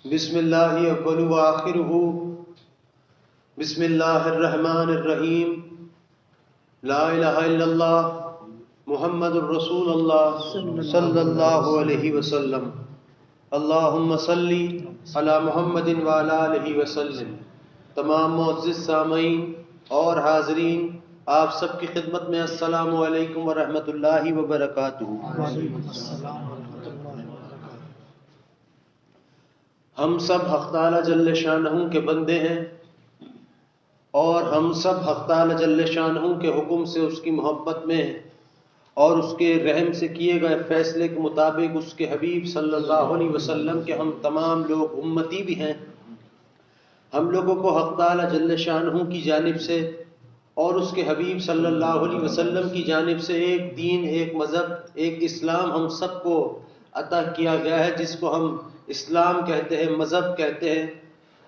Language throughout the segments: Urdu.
بسم اللہ اول و آخرہ، بسم اللہ الرحمن الرحیم، لا الہ الا اللہ محمد الرسول اللہ صلی اللہ علیہ وسلم، اللہم صلی علی محمد وعلی آلہ وسلم۔ تمام معزز سامعین اور حاضرین، آپ سب کی خدمت میں السلام علیکم ورحمۃ اللہ وبرکاتہ۔ ہم سب حق تعالی جل شانہ کے بندے ہیں اور ہم سب حق تعالی جل شانہ کے حکم سے اس کی محبت میں ہیں اور اس کے رحم سے کیے گئے فیصلے کے مطابق اس کے حبیب صلی اللہ علیہ وسلم کے ہم تمام لوگ امتی بھی ہیں۔ ہم لوگوں کو حق تعالی جل شانہ کی جانب سے اور اس کے حبیب صلی اللہ علیہ وسلم کی جانب سے ایک دین، ایک مذہب، ایک اسلام ہم سب کو عطا کیا گیا ہے، جس کو ہم اسلام کہتے ہیں، مذہب کہتے ہیں۔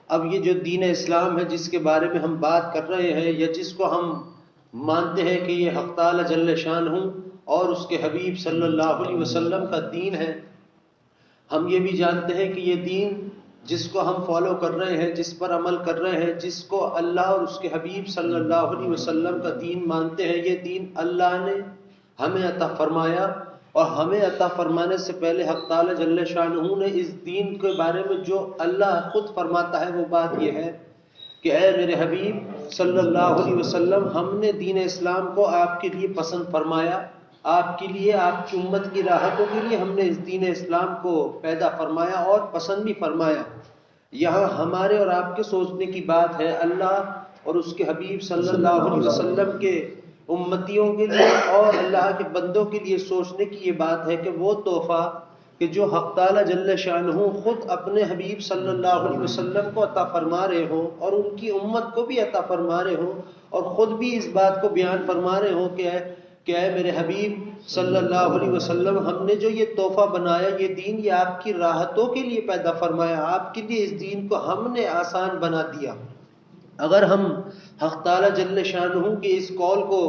اب یہ جو دین اسلام ہے جس کے بارے میں ہم بات کر رہے ہیں، یا جس کو ہم مانتے ہیں کہ یہ حق تعالی جل شانہ اور اس کے حبیب صلی اللہ علیہ وسلم کا دین ہے، ہم یہ بھی جانتے ہیں کہ یہ دین جس کو ہم فالو کر رہے ہیں، جس پر عمل کر رہے ہیں، جس کو اللہ اور اس کے حبیب صلی اللہ علیہ وسلم کا دین مانتے ہیں، یہ دین اللہ نے ہمیں عطا فرمایا، اور ہمیں عطا فرمانے سے پہلے حق تعالی جل شانہ نے اس دین کے بارے میں جو اللہ خود فرماتا ہے وہ بات یہ ہے کہ اے میرے حبیب صلی اللہ علیہ وسلم، ہم نے دین اسلام کو آپ کے لیے پسند فرمایا، آپ کے لیے، آپ کی امت کی راحتوں کے لیے ہم نے اس دین اسلام کو پیدا فرمایا اور پسند بھی فرمایا۔ یہاں ہمارے اور آپ کے سوچنے کی بات ہے، اللہ اور اس کے حبیب صلی اللہ علیہ وسلم کے امتیوں کے لیے اور اللہ کے بندوں کے لیے سوچنے کی یہ بات ہے کہ وہ تحفہ کہ جو حق تعالی جل شانہ خود اپنے حبیب صلی اللہ علیہ وسلم کو عطا فرما رہے ہوں اور ان کی امت کو بھی عطا فرما رہے ہوں، اور خود بھی اس بات کو بیان فرما رہے ہوں کہ اے میرے حبیب صلی اللہ علیہ وسلم، ہم نے جو یہ تحفہ بنایا، یہ دین، یہ آپ کی راحتوں کے لیے پیدا فرمایا، آپ کے لیے اس دین کو ہم نے آسان بنا دیا۔ اگر ہم حق تعالی جل شانہ کے اس قول کو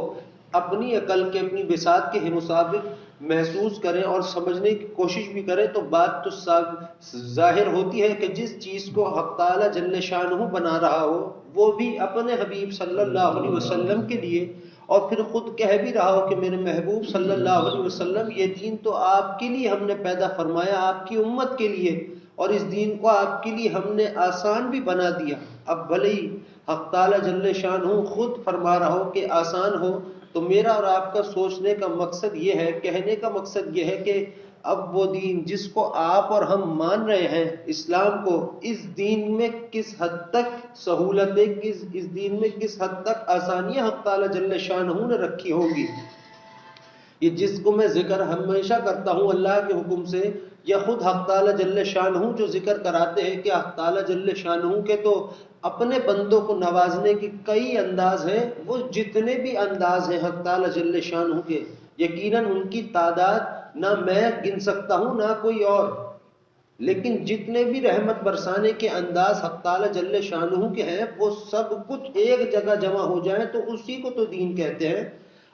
اپنی عقل کے، اپنی بساط کے مطابق محسوس کریں اور سمجھنے کی کوشش بھی کریں تو بات تو ظاہر ہوتی ہے کہ جس چیز کو حق تعالی جل شانہ بنا رہا ہو وہ بھی اپنے حبیب صلی اللہ علیہ وسلم کے لیے، اور پھر خود کہہ بھی رہا ہو کہ میرے محبوب صلی اللہ علیہ وسلم، یہ دین تو آپ کے لیے ہم نے پیدا فرمایا، آپ کی امت کے لیے، اور اس دین کو آپ کے لیے ہم نے آسان بھی بنا دیا۔ اب بھلے ہی حق تعالی جل شانہ خود فرما رہا ہو کہ آسان ہو، تو میرا اور آپ کا سوچنے کا مقصد یہ ہے، کہنے کا مقصد یہ ہے کہ اب وہ دین جس کو آپ اور ہم مان رہے ہیں، اسلام کو، اس دین میں کس حد تک سہولتیں، اس دین میں کس حد تک آسانیاں حق تعالی جل شانہ نے رکھی ہوں گی۔ یہ جس کو میں ذکر ہمیشہ کرتا ہوں اللہ کے حکم سے، یا خود حق تعالی جل شانہ جو ذکر کراتے ہیں کہ حق تعالی جل شانہ کے تو اپنے بندوں کو نوازنے کے کئی انداز ہیں، وہ جتنے بھی انداز ہیں حق تعالی جل شانہ کے، یقیناً ان کی تعداد نہ میں گن سکتا ہوں نہ کوئی اور، لیکن جتنے بھی رحمت برسانے کے انداز حق تعالی جل شانہ کے ہیں، وہ سب کچھ ایک جگہ جمع ہو جائیں تو اسی کو تو دین کہتے ہیں۔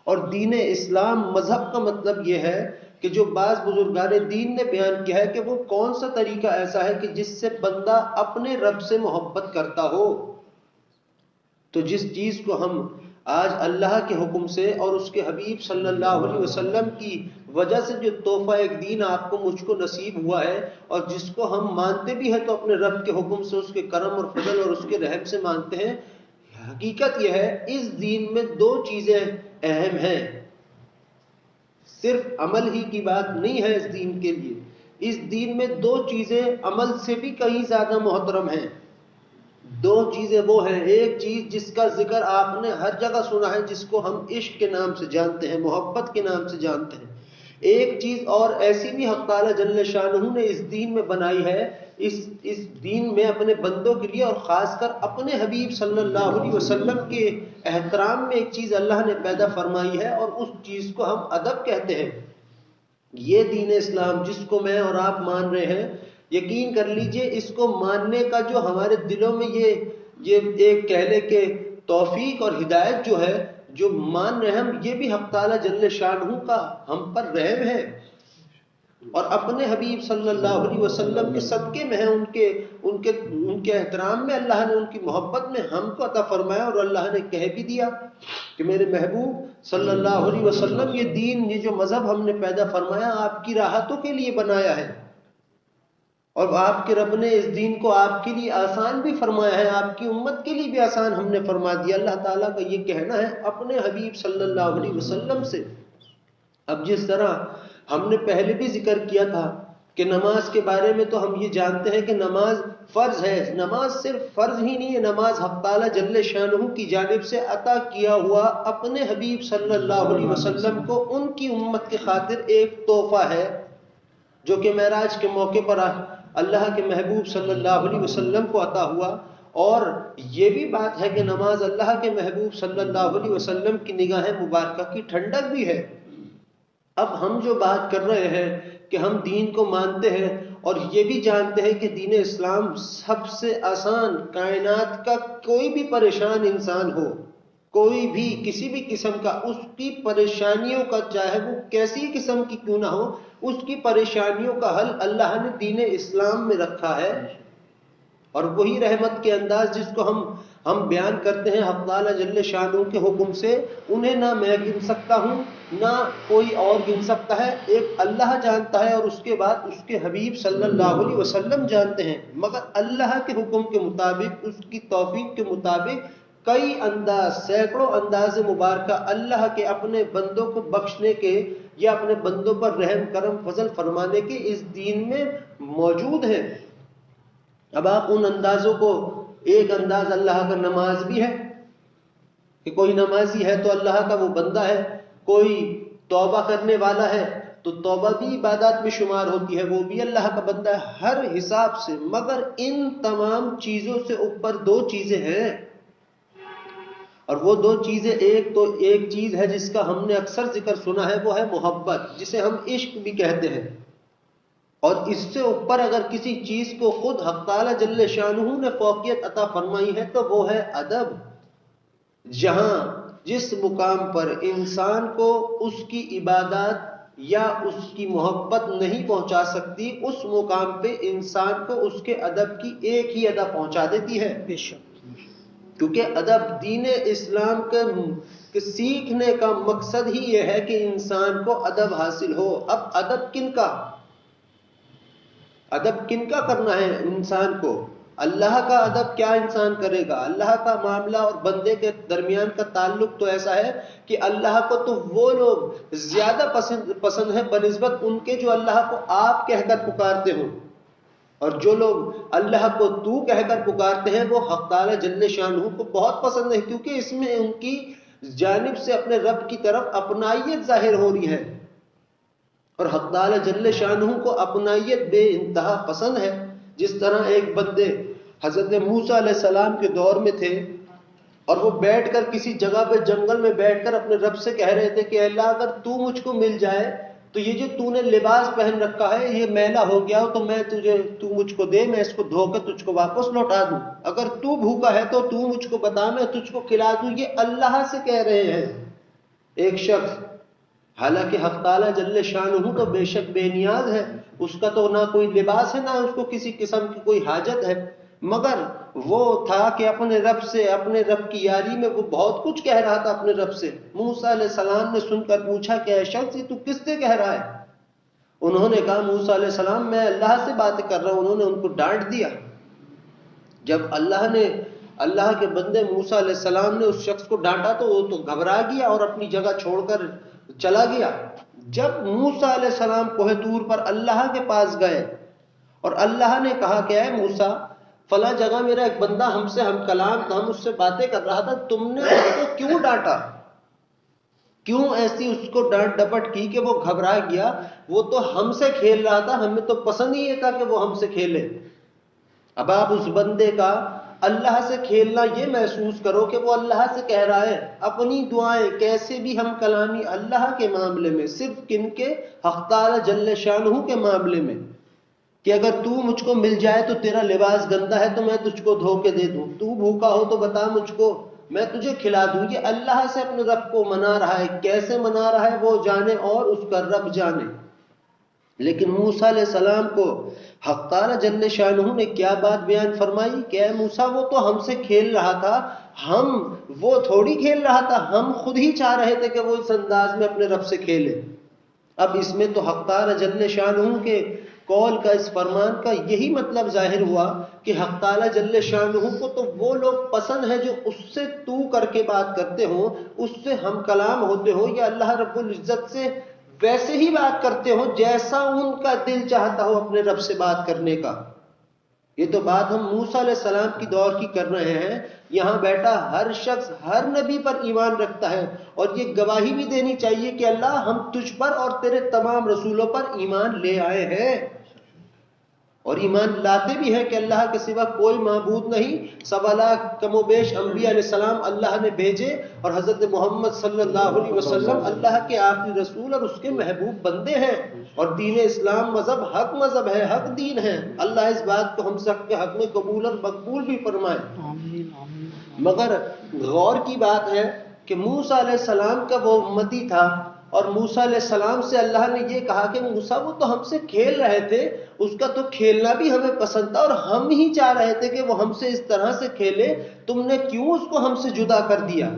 اور دین اسلام، مذہب کا مطلب یہ ہے کہ جو بعض بزرگان دین نے بیان کیا ہے کہ وہ کون سا طریقہ ایسا ہے کہ جس سے بندہ اپنے رب سے محبت کرتا ہو۔ تو جس چیز کو ہم آج اللہ کے حکم سے اور اس کے حبیب صلی اللہ علیہ وسلم کی وجہ سے جو تحفہ ایک دین آپ کو، مجھ کو نصیب ہوا ہے، اور جس کو ہم مانتے بھی ہیں تو اپنے رب کے حکم سے، اس کے کرم اور فضل اور اس کے رحم سے مانتے ہیں، حقیقت یہ ہے اس دین میں دو چیزیں اہم ہیں۔ صرف عمل ہی کی بات نہیں ہے اس دین کے لیے، اس دین میں دو چیزیں عمل سے بھی کہیں زیادہ محترم ہیں۔ دو چیزیں وہ ہیں، ایک چیز جس کا ذکر آپ نے ہر جگہ سنا ہے، جس کو ہم عشق کے نام سے جانتے ہیں، محبت کے نام سے جانتے ہیں۔ ایک چیز اور ایسی بھی حق تعالی جل شانہ نے اس دین میں بنائی ہے، اس دین میں اپنے بندوں کے لیے اور خاص کر اپنے حبیب صلی اللہ علیہ وسلم کے احترام میں ایک چیز اللہ نے پیدا فرمائی ہے، اور اس چیز کو ہم ادب کہتے ہیں۔ یہ دین اسلام جس کو میں اور آپ مان رہے ہیں، یقین کر لیجئے اس کو ماننے کا جو ہمارے دلوں میں یہ ایک کہہ لے کہ توفیق اور ہدایت جو ہے، جو مان رہے ہیں ہم، یہ بھی حق تعالی جل شانہ کا ہم پر رحم ہے۔ اور اپنے حبیب صلی اللہ علیہ وسلم کے صدقے میں ہے، ان کے احترام میں اللہ نے، ان کی محبت میں ہم کو عطا فرمایا. اور اللہ نے کہہ بھی دیا کہ میرے محبوب صلی اللہ علیہ وسلم یہ دین، یہ جو مذہب ہم نے پیدا فرمایا آپ کی راحتوں کے لیے بنایا ہے، اور آپ کے رب نے اس دین کو آپ کے لیے آسان بھی فرمایا ہے، آپ کی امت کے لیے بھی آسان ہم نے فرما دیا. اللہ تعالیٰ کا یہ کہنا ہے اپنے حبیب صلی اللہ علیہ وسلم سے. اب جس طرح ہم نے پہلے بھی ذکر کیا تھا کہ نماز کے بارے میں تو ہم یہ جانتے ہیں کہ نماز فرض ہے. نماز صرف فرض ہی نہیں ہے، نماز حق تعالیٰ جل شانہ کی جانب سے عطا کیا ہوا اپنے حبیب صلی اللہ علیہ وسلم کو ان کی امت کی خاطر ایک تحفہ ہے، جو کہ معراج کے موقع پر اللہ کے محبوب صلی اللہ علیہ وسلم کو عطا ہوا. اور یہ بھی بات ہے کہ نماز اللہ کے محبوب صلی اللہ علیہ وسلم کی نگاہ مبارکہ کی ٹھنڈک بھی ہے. اب ہم جو بات کر رہے ہیں کہ ہم دین کو مانتے ہیں اور یہ بھی جانتے ہیں کہ دین اسلام سب سے آسان، کائنات کا کوئی بھی پریشان انسان ہو، کوئی بھی کسی بھی قسم کا، اس کی پریشانیوں کا چاہے وہ کیسی قسم کی کیوں نہ ہو، اس کی پریشانیوں کا حل اللہ نے دین اسلام میں رکھا ہے. اور وہی رحمت کے انداز جس کو ہم بیان کرتے ہیں حق تعالیٰ جل شانہ کے حکم سے، انہیں نہ میں گن سکتا ہوں نہ کوئی اور گن سکتا ہے. ایک اللہ جانتا ہے اور اس کے بعد اس کے حبیب صلی اللہ علیہ وسلم جانتے ہیں. مگر اللہ کے حکم کے مطابق، اس کی توفیق کے مطابق کئی انداز، سینکڑوں انداز مبارکہ اللہ کے اپنے بندوں کو بخشنے کے یا اپنے بندوں پر رحم کرم فضل فرمانے کے اس دین میں موجود ہیں. اب آپ ان اندازوں کو، ایک انداز اللہ کا نماز بھی ہے کہ کوئی نمازی ہے تو اللہ کا وہ بندہ ہے، کوئی توبہ کرنے والا ہے تو توبہ بھی عبادات میں شمار ہوتی ہے، وہ بھی اللہ کا بندہ ہے ہر حساب سے. مگر ان تمام چیزوں سے اوپر دو چیزیں ہیں، اور وہ دو چیزیں، ایک چیز ہے جس کا ہم نے اکثر ذکر سنا ہے، وہ ہے محبت، جسے ہم عشق بھی کہتے ہیں. اور اس سے اوپر اگر کسی چیز کو خود حق تعالیٰ جل شانہ نے فوقیت عطا فرمائی ہے تو وہ ہے ادب. جہاں جس مقام پر انسان کو اس کی عبادات یا اس کی محبت نہیں پہنچا سکتی، اس مقام پہ انسان کو اس کے ادب کی ایک ہی ادا پہنچا دیتی ہے. بے شک، کیونکہ ادب دین اسلام کے سیکھنے کا مقصد ہی یہ ہے کہ انسان کو ادب حاصل ہو. اب ادب کن کا کرنا ہے انسان کو؟ اللہ کا ادب کیا انسان کرے گا؟ اللہ کا معاملہ اور بندے کے درمیان کا تعلق تو ایسا ہے کہ اللہ کو تو وہ لوگ زیادہ پسند ہے بنسبت ان کے جو اللہ کو آپ کہہ کر پکارتے ہوں، اور جو لوگ اللہ کو تو کہہ کر پکارتے ہیں وہ حق تعالیٰ جل شانہ کو بہت پسند ہے، کیونکہ اس میں ان کی جانب سے اپنے رب کی طرف اپنائیت ظاہر ہو رہی ہے. اور حق تعالیٰ جل شانہ کو اپنائیت بے انتہا پسند ہے. جس طرح ایک بندے حضرت موسیٰ علیہ السلام کے دور میں تھے اور وہ بیٹھ کر کسی جگہ پہ جنگل میں بیٹھ کر اپنے رب سے کہہ رہے تھے کہ اللہ اگر تو مجھ کو مل جائے تو یہ جو تو نے لباس پہن رکھا ہے یہ میلا ہو گیا ہو تو تو مجھ کو دے، میں اس کو دھو کر تجھ کو واپس لوٹا دوں. اگر تو بھوکا ہے تو تو مجھ کو بتا، میں تجھ کو کھلا دوں. یہ اللہ سے کہہ رہے ہیں ایک شخص، حالانکہ حق تعالیٰ جل شانہ تو بے شک بے نیاز ہے، اس کا تو نہ کوئی لباس ہے نہ اس کو کسی قسم کی کوئی حاجت ہے. مگر وہ تھا کہ اپنے رب سے، اپنے رب کی یاری میں وہ بہت کچھ کہہ رہا تھا اپنے رب سے. موسیٰ علیہ السلام نے سن کر پوچھا کہ اے شخص یہ تو کس سے کہہ رہا ہے؟ انہوں نے کہا موسیٰ علیہ السلام میں اللہ سے باتیں کر رہا ہوں. انہوں نے ان کو ڈانٹ دیا. جب اللہ کے بندے موسیٰ علیہ السلام نے اس شخص کو ڈانٹا تو وہ تو گھبرا گیا اور اپنی جگہ چھوڑ کر چلا گیا. جب موسیٰ علیہ السلام کوہ طور پر اللہ کے پاس گئے اور اللہ نے کہا کہ اے موسیٰ فلاں جگہ میرا ایک بندہ ہم کلام تھا، ہم اس سے باتیں کر رہا تھا، تم نے اس کو کیوں ڈانٹا؟ کیوں ایسی اس کو ڈانٹ ڈپٹ کی کہ وہ گھبرا گیا؟ وہ تو ہم سے کھیل رہا تھا، ہمیں تو پسند ہی یہ تھا کہ وہ ہم سے کھیلے. اب آپ اس بندے کا اللہ سے کھیلنا یہ محسوس کرو کہ وہ اللہ سے کہہ رہا ہے. اپنی دعائیں کیسے بھی ہم کلامی اللہ کے معاملے میں، صرف کن کے؟ حق تعالی جل شانہ کے معاملے میں، کہ اگر تو مجھ کو مل جائے تو تیرا لباس گندا ہے تو میں تجھ کو دھو کے دے دوں، تو بھوکا ہو تو بتا مجھ کو، میں تجھے کھلا دوں. یہ اللہ سے اپنے رب کو منا رہا ہے. کیسے منا رہا ہے وہ جانے اور اس کا رب جانے. لیکن موسیٰ علیہ السلام کو حق تعالی جل شانہ نے کیا بات بیان فرمائی کہ اے موسیٰ وہ تو ہم سے کھیل رہا تھا، وہ تھوڑی کھیل رہا تھا، ہم خود ہی چاہ رہے تھے کہ وہ اس انداز میں اپنے رب سے کھیلے۔ اب اس میں تو حق تعالی جل شانہ کے قول کا، اس فرمان کا یہی مطلب ظاہر ہوا کہ حق تعالی جل شانہ کو تو وہ لوگ پسند ہیں جو اس سے تو کر کے بات کرتے ہوں، اس سے ہم کلام ہوتے ہو، یا اللہ رب العزت سے ویسے ہی بات کرتے ہو جیسا ان کا دل چاہتا ہو اپنے رب سے بات کرنے کا۔ یہ تو بات ہم موسیٰ علیہ السلام کی دور کی کر رہے ہیں۔ یہاں بیٹھا ہر شخص ہر نبی پر ایمان رکھتا ہے، اور یہ گواہی بھی دینی چاہیے کہ اللہ ہم تجھ پر اور تیرے تمام رسولوں پر ایمان لے آئے ہیں، اور ایمان لاتے بھی ہیں کہ اللہ کے سوا کوئی معبود نہیں۔ 1.25 لاکھ کم و بیش انبیاء علیہ السلام اللہ نے بھیجے، اور حضرت محمد صلی اللہ علیہ وسلم اللہ کے آخری رسول اور اس کے محبوب بندے ہیں، اور دین اسلام مذہب ہے، حق دین ہے۔ اللہ اس بات کو ہم سب کے حق میں قبول اور مقبول بھی فرمائے۔ مگر غور کی بات ہے کہ موسیٰ علیہ السلام کا وہ امتی تھا، اور موسیٰ علیہ السلام سے اللہ نے یہ کہا کہ موسیٰ وہ تو ہم سے کھیل رہے تھے، اس کا تو کھیلنا بھی ہمیں پسند تھا، اور ہم ہی چاہ رہے تھے کہ وہ ہم سے اس طرح سے کھیلے، تم نے کیوں اس کو ہم سے جدا کر دیا؟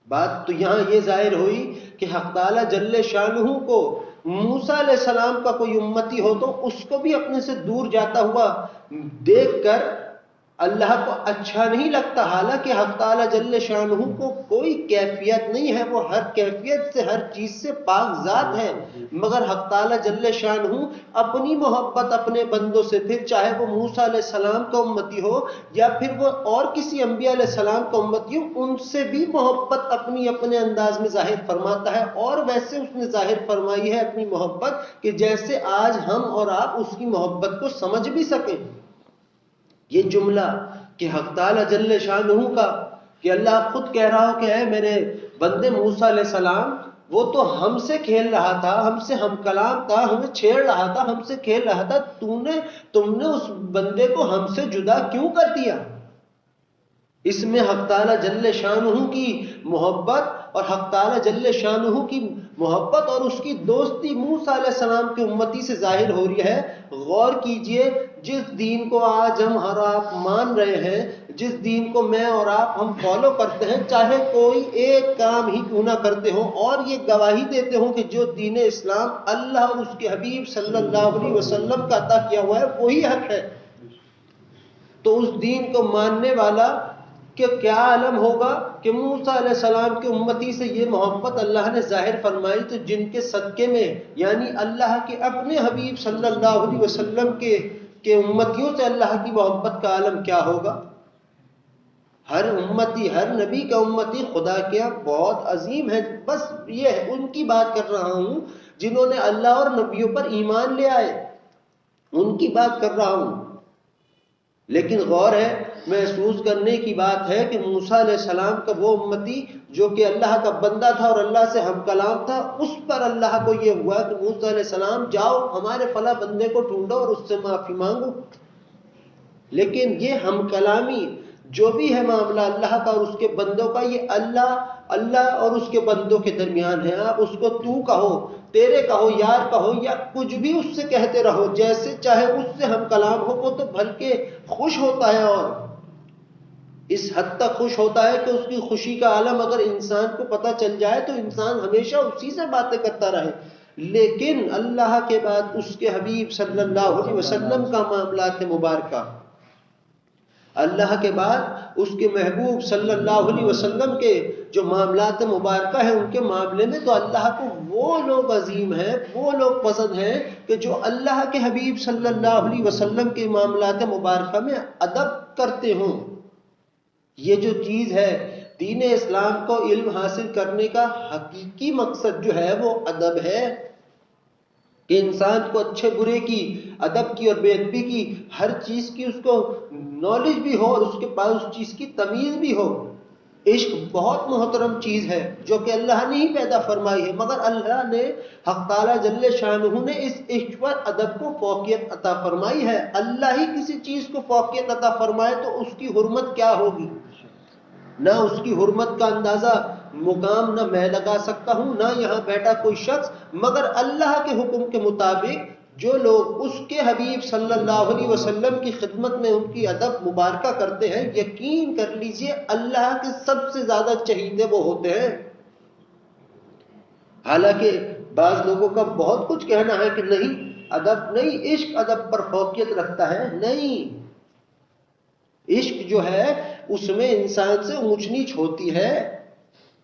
بات تو یہاں یہ ظاہر ہوئی کہ حق تعالی جل شانہ کو موسیٰ علیہ السلام کا کوئی امتی ہو تو اس کو بھی اپنے سے دور جاتا ہوا دیکھ کر اللہ کو اچھا نہیں لگتا، حالانکہ حق تعالی جل شانہ کو کوئی کیفیت نہیں ہے، وہ ہر کیفیت سے، ہر چیز سے پاک ذات ہے، مگر حق تعالی جل شانہ اپنی محبت اپنے بندوں سے، پھر چاہے وہ موسیٰ علیہ السلام کا امتی ہو یا پھر وہ اور کسی انبیاء علیہ السلام کا امتی ہو، ان سے بھی محبت اپنے انداز میں ظاہر فرماتا ہے، اور ویسے اس نے ظاہر فرمائی ہے اپنی محبت کہ جیسے آج ہم اور آپ اس کی محبت کو سمجھ بھی سکیں۔ یہ جملہ کہ حق تعالی جل شانہ کا، کہ اللہ خود کہہ رہا ہو کہ اے میرے بندے موسیٰ علیہ السلام وہ تو ہم سے کھیل رہا تھا، ہم سے ہم کلام تھا، ہمیں چھیڑ رہا تھا، ہم سے کھیل رہا تھا، تم نے اس بندے کو ہم سے جدا کیوں کر دیا؟ اس میں حق تعالی جل شانہ کی محبت اور حق تعالی جل شانہ کی محبت اور اس کی دوستی موسیٰ علیہ السلام کے امتی سے ظاہر ہو رہی ہے۔ غور کیجئے، جس دین کو آج ہم اور آپ مان رہے ہیں، جس دین کو میں اور آپ ہم فالو کرتے ہیں، چاہے کوئی ایک کام ہی کیوں نہ کرتے ہوں اور یہ گواہی دیتے ہوں کہ جو دین اسلام اللہ اور اس کے حبیب صلی اللہ علیہ وسلم کا عطا کیا ہوا ہے وہی حق ہے، تو اس دین کو ماننے والا کہ کیا عالم ہوگا کہ موسیٰ علیہ السلام کے امتی سے یہ محبت اللہ نے ظاہر فرمائی، تو جن کے صدقے میں یعنی اللہ کے اپنے حبیب صلی اللہ علیہ وسلم کے امتیوں سے اللہ کی محبت کا عالم کیا ہوگا۔ ہر امتی، ہر نبی کا امتی خدا کیا بہت عظیم ہے، بس یہ ان کی بات کر رہا ہوں جنہوں نے اللہ اور نبیوں پر ایمان لے آئے، ان کی بات کر رہا ہوں۔ لیکن غور ہے، محسوس کرنے کی بات ہے کہ موسیٰ علیہ السلام کا وہ امتی جو کہ اللہ کا بندہ تھا اور اللہ سے ہم کلام تھا، اس پر اللہ کو یہ ہوا کہ موسیٰ علیہ السلام جاؤ ہمارے فلاں بندے کو ڈھونڈو اور اس سے معافی مانگو۔ لیکن یہ ہم کلامی جو بھی ہے معاملہ اللہ کا اور اس کے بندوں کا، یہ اللہ اور اس کے بندوں کے درمیان ہے۔ آپ اس کو تو کہو، تیرے کہو، یار کہو، یا کچھ بھی اس سے کہتے رہو، جیسے چاہے اس سے ہم کلام ہو، وہ تو بلکہ خوش ہوتا ہے، اور اس حد تک خوش ہوتا ہے کہ اس کی خوشی کا عالم اگر انسان کو پتہ چل جائے تو انسان ہمیشہ اسی سے باتیں کرتا رہے۔ لیکن اللہ کے بعد اس کے حبیب صلی اللہ علیہ وسلم کا معاملات مبارکہ، اللہ کے بعد اس کے محبوب صلی اللہ علیہ وسلم کے جو معاملات مبارکہ ہیں، ان کے معاملے میں تو اللہ کو وہ لوگ عظیم ہیں، وہ لوگ پسند ہیں کہ جو اللہ کے حبیب صلی اللہ علیہ وسلم کے معاملات مبارکہ میں ادب کرتے ہوں۔ یہ جو چیز ہے دین اسلام کو علم حاصل کرنے کا حقیقی مقصد جو ہے وہ ادب ہے، کہ انسان کو اچھے برے کی، ادب کی اور بے ادبی کی، ہر چیز کی اس کو نالج بھی ہو اور اس کے پاس اس چیز کی تمیز بھی ہو۔ عشق بہت محترم چیز ہے جو کہ اللہ نے ہی پیدا فرمائی ہے، مگر اللہ نے حق تعالی جل شانہ نے اس عشق پر ادب کو فوقیت عطا فرمائی ہے۔ اللہ ہی کسی چیز کو فوقیت عطا فرمائے تو اس کی حرمت کیا ہوگی؟ نہ اس کی حرمت کا اندازہ مقام نہ میں لگا سکتا ہوں نہ یہاں بیٹھا کوئی شخص، مگر اللہ کے حکم کے مطابق جو لوگ اس کے حبیب صلی اللہ علیہ وسلم کی خدمت میں ان کی ادب مبارکہ کرتے ہیں، یقین کر لیجئے اللہ کے سب سے زیادہ چہیتے وہ ہوتے ہیں۔ حالانکہ بعض لوگوں کا بہت کچھ کہنا ہے کہ نہیں ادب نہیں، عشق ادب پر فوقیت رکھتا ہے۔ نہیں، عشق جو ہے اس میں انسان سے اونچ نیچ ہوتی ہے،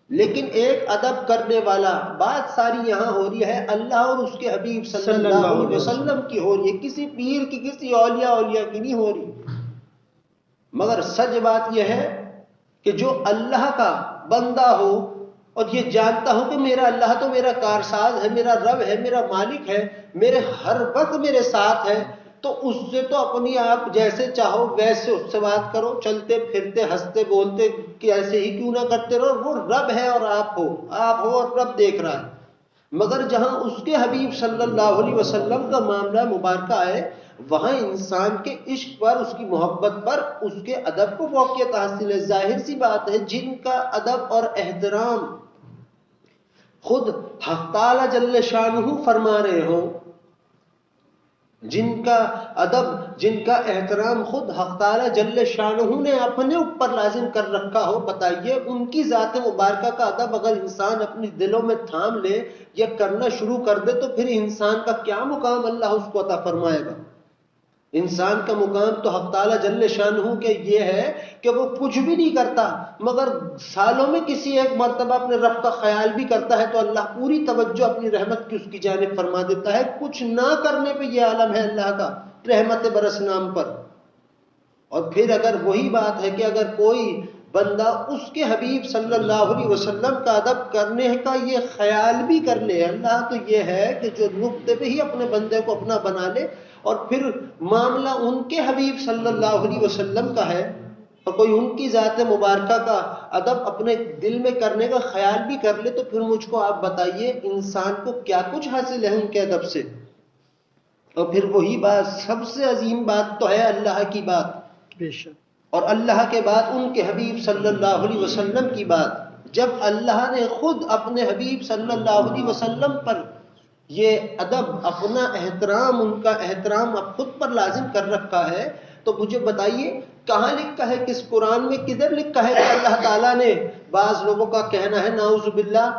لیکن ایک ادب کرنے والا، بات ساری یہاں ہو رہی ہے اللہ اور اس کے حبیب صلی اللہ علیہ وسلم کی ہو رہی ہے، کسی پیر کی، کسی اولیاء کی نہیں ہو رہی۔ مگر سچ بات یہ ہے کہ جو اللہ کا بندہ ہو اور یہ جانتا ہو کہ میرا اللہ تو میرا کارساز ہے، میرا رب ہے، میرا مالک ہے، میرے ہر وقت میرے ساتھ ہے، تو اس سے تو اپنی آپ جیسے چاہو ویسے اس سے بات کرو، چلتے پھرتے ہنستے بولتے کہ ایسے ہی کیوں نہ کرتے رہو، وہ رب ہے اور آپ ہو اور رب دیکھ رہا ہے۔ مگر جہاں اس کے حبیب صلی اللہ علیہ وسلم کا معاملہ مبارکہ ہے، وہاں انسان کے عشق پر، اس کی محبت پر، اس کے ادب کو فوقیت حاصل ہے۔ ظاہر سی بات ہے جن کا ادب اور احترام خود حق تعالی جل شانہ فرما رہے ہوں، جن کا ادب، جن کا احترام خود حق تعالی جل شانہ نے اپنے اوپر لازم کر رکھا ہو، بتائیے ان کی ذات مبارکہ کا ادب اگر انسان اپنی دلوں میں تھام لے یا کرنا شروع کر دے تو پھر انسان کا کیا مقام اللہ اس کو عطا فرمائے گا؟ انسان کا مقام تو حق تعالی جل شانہ کے یہ ہے کہ وہ کچھ بھی نہیں کرتا، مگر سالوں میں کسی ایک مرتبہ اپنے رب کا خیال بھی کرتا ہے تو اللہ پوری توجہ اپنی رحمت کی اس کی جانب فرما دیتا ہے۔ کچھ نہ کرنے پہ یہ عالم ہے اللہ کا، رحمت برس نام پر۔ اور پھر اگر وہی بات ہے کہ اگر کوئی بندہ اس کے حبیب صلی اللہ علیہ وسلم کا ادب کرنے کا یہ خیال بھی کر لے، اللہ تو یہ ہے کہ جو نقطے پہ ہی اپنے بندے کو اپنا بنا لے اور پھر معاملہ ان کے حبیب صلی اللہ علیہ وسلم کا ہے اور کوئی ان کی ذات مبارکہ کا ادب اپنے دل میں کرنے کا خیال بھی کر لے، تو پھر مجھ کو آپ بتائیے انسان کو کیا کچھ حاصل ہے ان کے ادب سے؟ اور پھر وہی بات، سب سے عظیم بات تو ہے اللہ کی بات، بے شک، اور اللہ کے بعد ان کے حبیب صلی اللہ علیہ وسلم کی بات۔ جب اللہ نے خود اپنے حبیب صلی اللہ علیہ وسلم پر یہ ادب، اپنا احترام، ان کا احترام اب خود پر لازم کر رکھا ہے، تو مجھے بتائیے کہاں لکھا ہے، کس قرآن میں کدھر لکھا ہے کہ اللہ تعالیٰ نے، بعض لوگوں کا کہنا ہے نعوذ باللہ،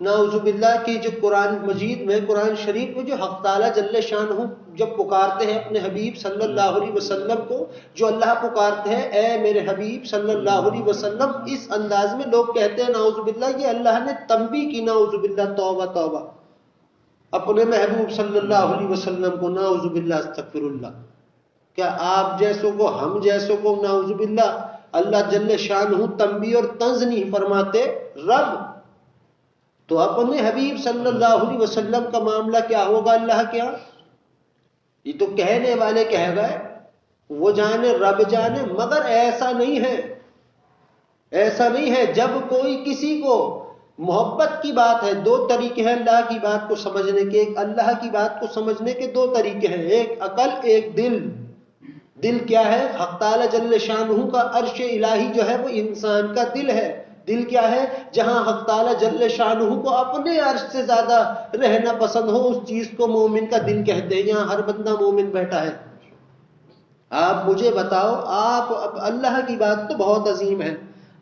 نعوذ باللہ کی جو قرآن مجید میں، قرآن شریف میں جو حق تعالیٰ جل شانہ جب پکارتے ہیں اپنے حبیب صلی اللہ علیہ وسلم کو، جو اللہ پکارتے ہیں اے میرے حبیب صلی اللہ علیہ وسلم، اس انداز میں لوگ کہتے ہیں نعوذ باللہ، یہ اللہ نے تنبیہ کی، نعوذ باللہ، توبہ توبہ، اپنے محبوب صلی اللہ علیہ وسلم کو نعوذ باللہ استغفر اللہ۔ کیا آپ جیسوں کو، ہم جیسوں کو نعوذ باللہ اللہ جل شانہ تنبیہ اور طنز نہیں فرماتے؟ رب تو اپنے حبیب صلی اللہ علیہ وسلم کا معاملہ کیا ہوگا اللہ کیا؟ یہ تو کہنے والے کہہ گئے، وہ جانے رب جانے، مگر ایسا نہیں ہے، ایسا نہیں ہے۔ جب کوئی کسی کو محبت کی بات ہے، دو طریقے ہیں اللہ کی بات کو سمجھنے کے، ایک اللہ کی بات کو سمجھنے کے دو طریقے ہیں، ایک عقل ایک دل۔ دل کیا ہے؟ حق تعالی جل شانہ کا عرش الہی جو ہے وہ انسان کا دل ہے۔ دل کیا ہے؟ جہاں حق تعالی جل شانہ کو اپنے عرش سے زیادہ رہنا پسند ہو، اس چیز کو مومن کا دل کہتے ہیں۔ یہاں ہر بندہ مومن بیٹھا ہے۔ آپ مجھے بتاؤ، آپ اللہ کی بات تو بہت عظیم ہے،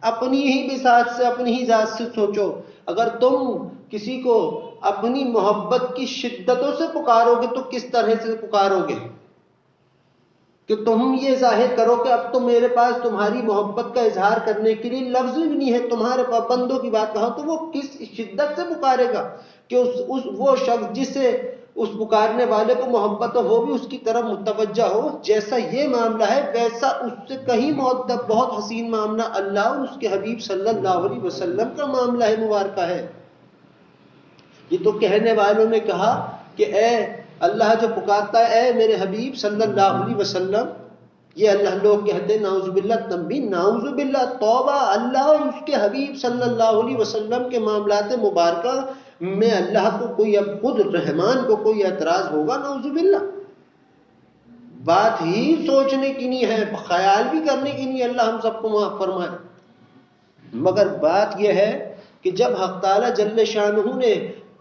اپنی ہی بساط سے، اپنی ہی ذات سے سوچو، اگر تم کسی کو اپنی محبت کی شدتوں سے پکارو گے تو کس طرح سے پکارو گے کہ تم یہ ظاہر کرو کہ اب تو میرے پاس تمہاری محبت کا اظہار کرنے کے لیے لفظ بھی نہیں ہے، تمہارے بندوں کی بات کہو، تو وہ کس شدت سے پکارے گا کہ وہ شخص جسے اس پکارنے والے کو محبت ہو وہ بھی اس کی طرف متوجہ ہو۔ جیسا یہ معاملہ ہے ویسا اس سے کہیں مؤدب، بہت حسین معاملہ اللہ اور اس کے حبیب صلی اللہ علیہ وسلم کا معاملہ ہے، مبارکہ ہے۔ یہ تو کہنے والوں نے کہا کہ اے اللہ جو پکارتا ہے اے میرے حبیب صلی اللہ علیہ وسلم، یہ اللہ لوگ کہتے ہیں نعوذ باللہ تنبیہ، نعوذ باللہ توبہ۔ اللہ اور اس کے حبیب صلی اللہ علیہ وسلم کے معاملات مبارکہ میں اللہ کو کوئی، اب خود رحمان کو کوئی اعتراض ہوگا؟ نعوذ باللہ، بات ہی سوچنے کی نہیں ہے، خیال بھی کرنے کی نہیں، اللہ ہم سب کو معاف فرمائے۔ مگر بات یہ ہے کہ جب حق تعالیٰ جل شانہ نے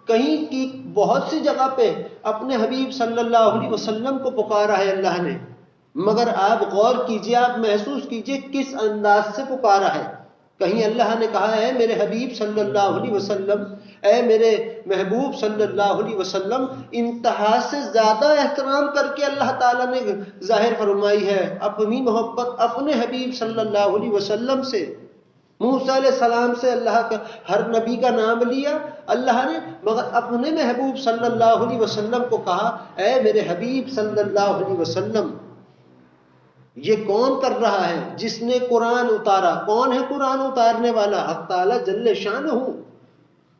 کہیں کی بہت سی جگہ پہ اپنے حبیب صلی اللہ علیہ وسلم کو پکارا ہے اللہ نے، مگر آپ غور کیجئے، آپ محسوس کیجئے کس انداز سے پکارا ہے۔ کہیں اللہ نے کہا ہے میرے حبیب صلی اللہ علیہ وسلم، اے میرے محبوب صلی اللہ علیہ وسلم، انتہا سے زیادہ احترام کر کے اللہ تعالیٰ نے ظاہر فرمائی ہے اپنی محبت اپنے حبیب صلی اللہ علیہ وسلم سے۔ موسیٰ علیہ السلام سے اللہ کا ہر نبی کا نام لیا اللہ نے، مگر اپنے محبوب صلی اللہ علیہ وسلم کو کہا اے میرے حبیب صلی اللہ علیہ وسلم۔ یہ کون کر رہا ہے؟ جس نے قرآن اتارا۔ کون ہے قرآن اتارنے والا؟ حق تعالیٰ جل شانہ۔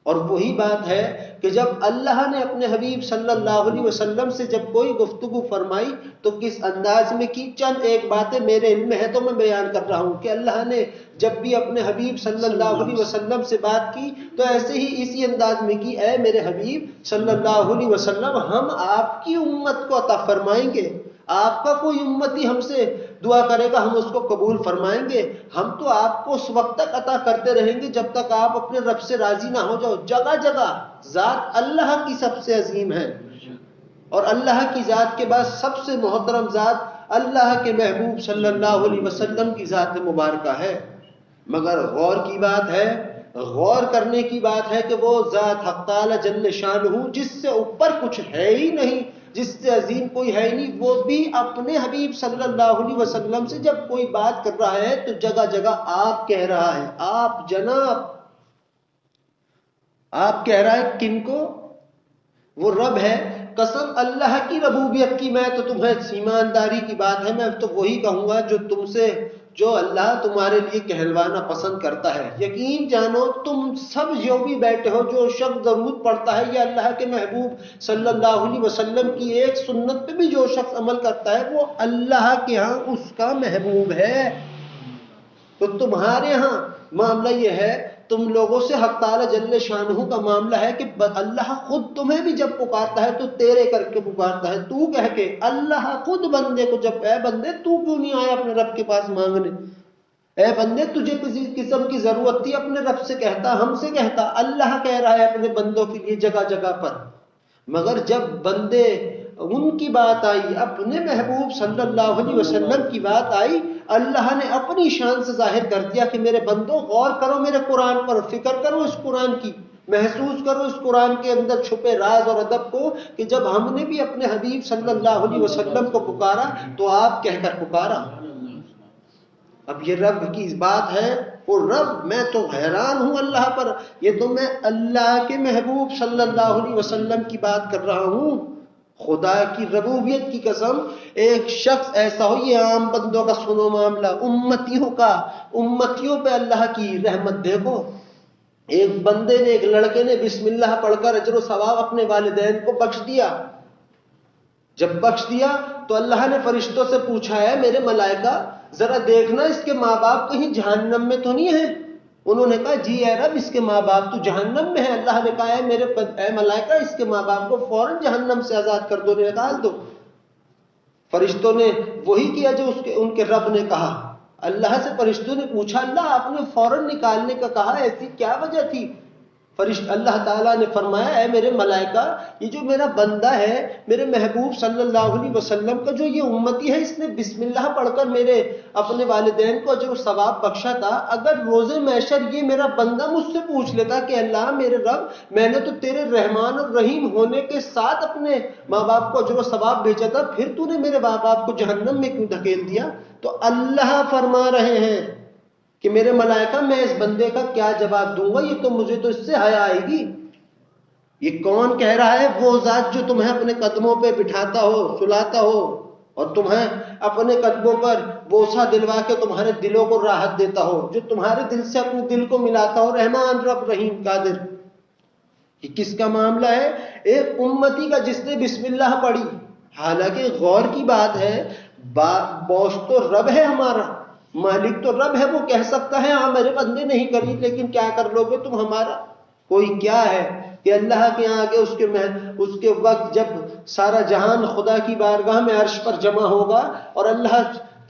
اور وہی بات ہے کہ جب اللہ نے اپنے حبیب صلی اللہ علیہ وسلم سے جب کوئی گفتگو فرمائی تو کس انداز میں کی؟ چند ایک باتیں میرے علم میں ہے تو میں بیان کر رہا ہوں کہ اللہ نے جب بھی اپنے حبیب صلی اللہ علیہ وسلم سے بات کی تو ایسے ہی اسی انداز میں کی، اے میرے حبیب صلی اللہ علیہ وسلم، ہم آپ کی امت کو عطا فرمائیں گے، آپ کا کوئی امتی ہم سے دعا کرے گا ہم اس کو قبول فرمائیں گے، ہم تو آپ کو اس وقت تک عطا کرتے رہیں گے جب تک آپ اپنے رب سے راضی نہ ہو جاؤ۔ جگہ جگہ ذات اللہ کی سب سے عظیم ہے، اور اللہ کی ذات کے بعد سب سے محترم ذات اللہ کے محبوب صلی اللہ علیہ وسلم کی ذات مبارکہ ہے۔ مگر غور کی بات ہے، غور کرنے کی بات ہے کہ وہ ذات حق تعالی جل شانہ جس سے اوپر کچھ ہے ہی نہیں، جس سے عظیم کوئی ہے ہی نہیں، وہ بھی اپنے حبیب صلی اللہ علیہ وسلم سے جب کوئی بات کر رہا ہے تو جگہ جگہ آپ کہہ رہا ہے، آپ جناب۔ آپ کہہ رہا ہے کن کو؟ وہ رب ہے۔ قسم اللہ کی ربوبیت کی، میں تو تمہیں ایمانداری کی بات ہے، میں تو وہی کہوں گا جو تم سے، جو اللہ تمہارے لیے کہلوانا پسند کرتا ہے۔ یقین جانو تم سب جو بھی بیٹھے ہو، جو شخص درود پڑھتا ہے یا اللہ کے محبوب صلی اللہ علیہ وسلم کی ایک سنت پہ بھی جو شخص عمل کرتا ہے وہ اللہ کے ہاں اس کا محبوب ہے۔ تو تمہارے ہاں معاملہ یہ ہے، تم لوگوں سے حق تعالی جل شانہ کا معاملہ ہے کہ اللہ خود تمہیں بھی جب پکارتا ہے تو تیرے کر کے پکارتا ہے، تو کہہ کے۔ اللہ خود بندے کو جب، اے بندے تو کیوں نہیں آیا اپنے رب کے پاس مانگنے، اے بندے تجھے کسی قسم کی ضرورت تھی اپنے رب سے کہتا، ہم سے کہتا۔ اللہ کہہ رہا ہے اپنے بندوں کے لیے جگہ جگہ پر۔ مگر جب بندے ان کی بات آئی، اپنے محبوب صلی اللہ علیہ وسلم کی بات آئی، اللہ نے اپنی شان سے ظاہر کر دیا کہ میرے بندوں غور کرو میرے قرآن پر، فکر کرو اس قرآن کی، محسوس کرو اس قرآن کے اندر چھپے راز اور ادب کو، کہ جب ہم نے بھی اپنے حبیب صلی اللہ علیہ وسلم کو پکارا تو آپ کہہ کر پکارا۔ اب یہ رب کی بات ہے، اور رب، میں تو حیران ہوں اللہ پر، یہ تو میں اللہ کے محبوب صلی اللہ علیہ وسلم کی بات کر رہا ہوں۔ خدا کی ربوبیت کی قسم، ایک شخص ایسا ہو، یہ عام بندوں کا سنو معاملہ، امتیوں کا، امتیوں پہ اللہ کی رحمت دیکھو۔ ایک بندے نے، ایک لڑکے نے بسم اللہ پڑھ کر اجر و ثواب اپنے والدین کو بخش دیا۔ جب بخش دیا تو اللہ نے فرشتوں سے پوچھا ہے میرے ملائکہ ذرا دیکھنا اس کے ماں باپ کہیں جہنم میں تو نہیں ہیں؟ انہوں نے کہا جی اے رب اس کے ماں باپ تو جہنم میں ہیں۔ اللہ نے کہا اے ملائکہ اس کے ماں باپ کو فوراً جہنم سے آزاد کر دو، نکال دو۔ فرشتوں نے وہی کیا جو ان کے رب نے کہا۔ اللہ سے فرشتوں نے پوچھا اللہ آپ نے فوراً نکالنے کا کہا، ایسی کیا وجہ تھی؟ اللہ تعالیٰ نے فرمایا اے میرے ملائکہ، یہ جو میرا بندہ ہے، میرے محبوب صلی اللہ علیہ وسلم کا جو یہ امتی ہے، اس نے بسم اللہ پڑھ کر میرے اپنے والدین کو اجر و ثواب بخشا تھا۔ اگر روز محشر یہ میرا بندہ مجھ سے پوچھ لیتا کہ اللہ میرے رب میں نے تو تیرے رحمان اور رحیم ہونے کے ساتھ اپنے ماں باپ کو اجر و ثواب بھیجا تھا، پھر تو نے میرے ماں باپ کو جہنم میں کیوں دھکیل دیا؟ تو اللہ فرما رہے ہیں کہ میرے ملائکہ میں اس بندے کا کیا جواب دوں گا، یہ تو مجھے تو اس سے حیا آئے گی۔ یہ کون کہہ رہا ہے؟ وہ ذات جو تمہیں اپنے قدموں پہ بٹھاتا ہو، سلاتا ہو، اور تمہیں اپنے قدموں پر بوسہ دلوا کے تمہارے دلوں کو راحت دیتا ہو، جو تمہارے دل سے اپنے دل کو ملاتا ہو، رحمان رب رحیم قادر۔ یہ کس کا معاملہ ہے؟ ایک امتی کا جس نے بسم اللہ پڑھی۔ حالانکہ غور کی بات ہے، بوس تو رب ہے ہمارا، مالک تو رب ہے، وہ کہہ سکتا ہے ہاں میرے بندے نہیں کری، لیکن کیا کر لو گے تم ہمارا؟ کوئی کیا ہے کہ اللہ کے آگے اس کے وقت جب سارا جہان خدا کی بارگاہ میں عرش پر جمع ہوگا اور اللہ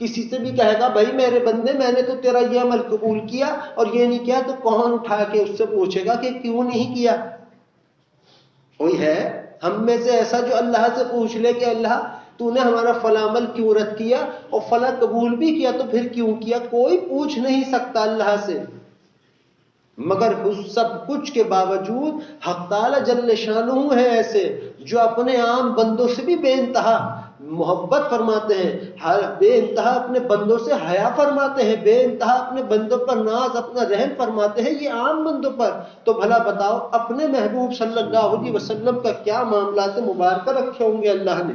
کسی سے بھی کہے گا بھائی میرے بندے میں نے تو تیرا یہ عمل قبول کیا اور یہ نہیں کیا، تو کون اٹھا کے اس سے پوچھے گا کہ کیوں نہیں کیا؟ کوئی ہے ہم میں سے ایسا جو اللہ سے پوچھ لے کہ اللہ تو نے ہمارا فلاں عمل کیوں رد کیا اور فلاں قبول بھی کیا تو پھر کیوں کیا؟ کوئی پوچھ نہیں سکتا اللہ سے. مگر اس سب کچھ کے باوجود حق تعالی جل شانہ ہے ایسے جو اپنے عام بندوں سے بھی بے انتہا محبت فرماتے ہیں، بے انتہا اپنے بندوں سے حیا فرماتے ہیں، بے انتہا اپنے بندوں پر ناز اپنا رحم فرماتے ہیں، یہ عام بندوں پر. تو بھلا بتاؤ اپنے محبوب صلی اللہ علیہ وسلم کا کیا معاملات مبارکہ رکھے ہوں گے اللہ نے.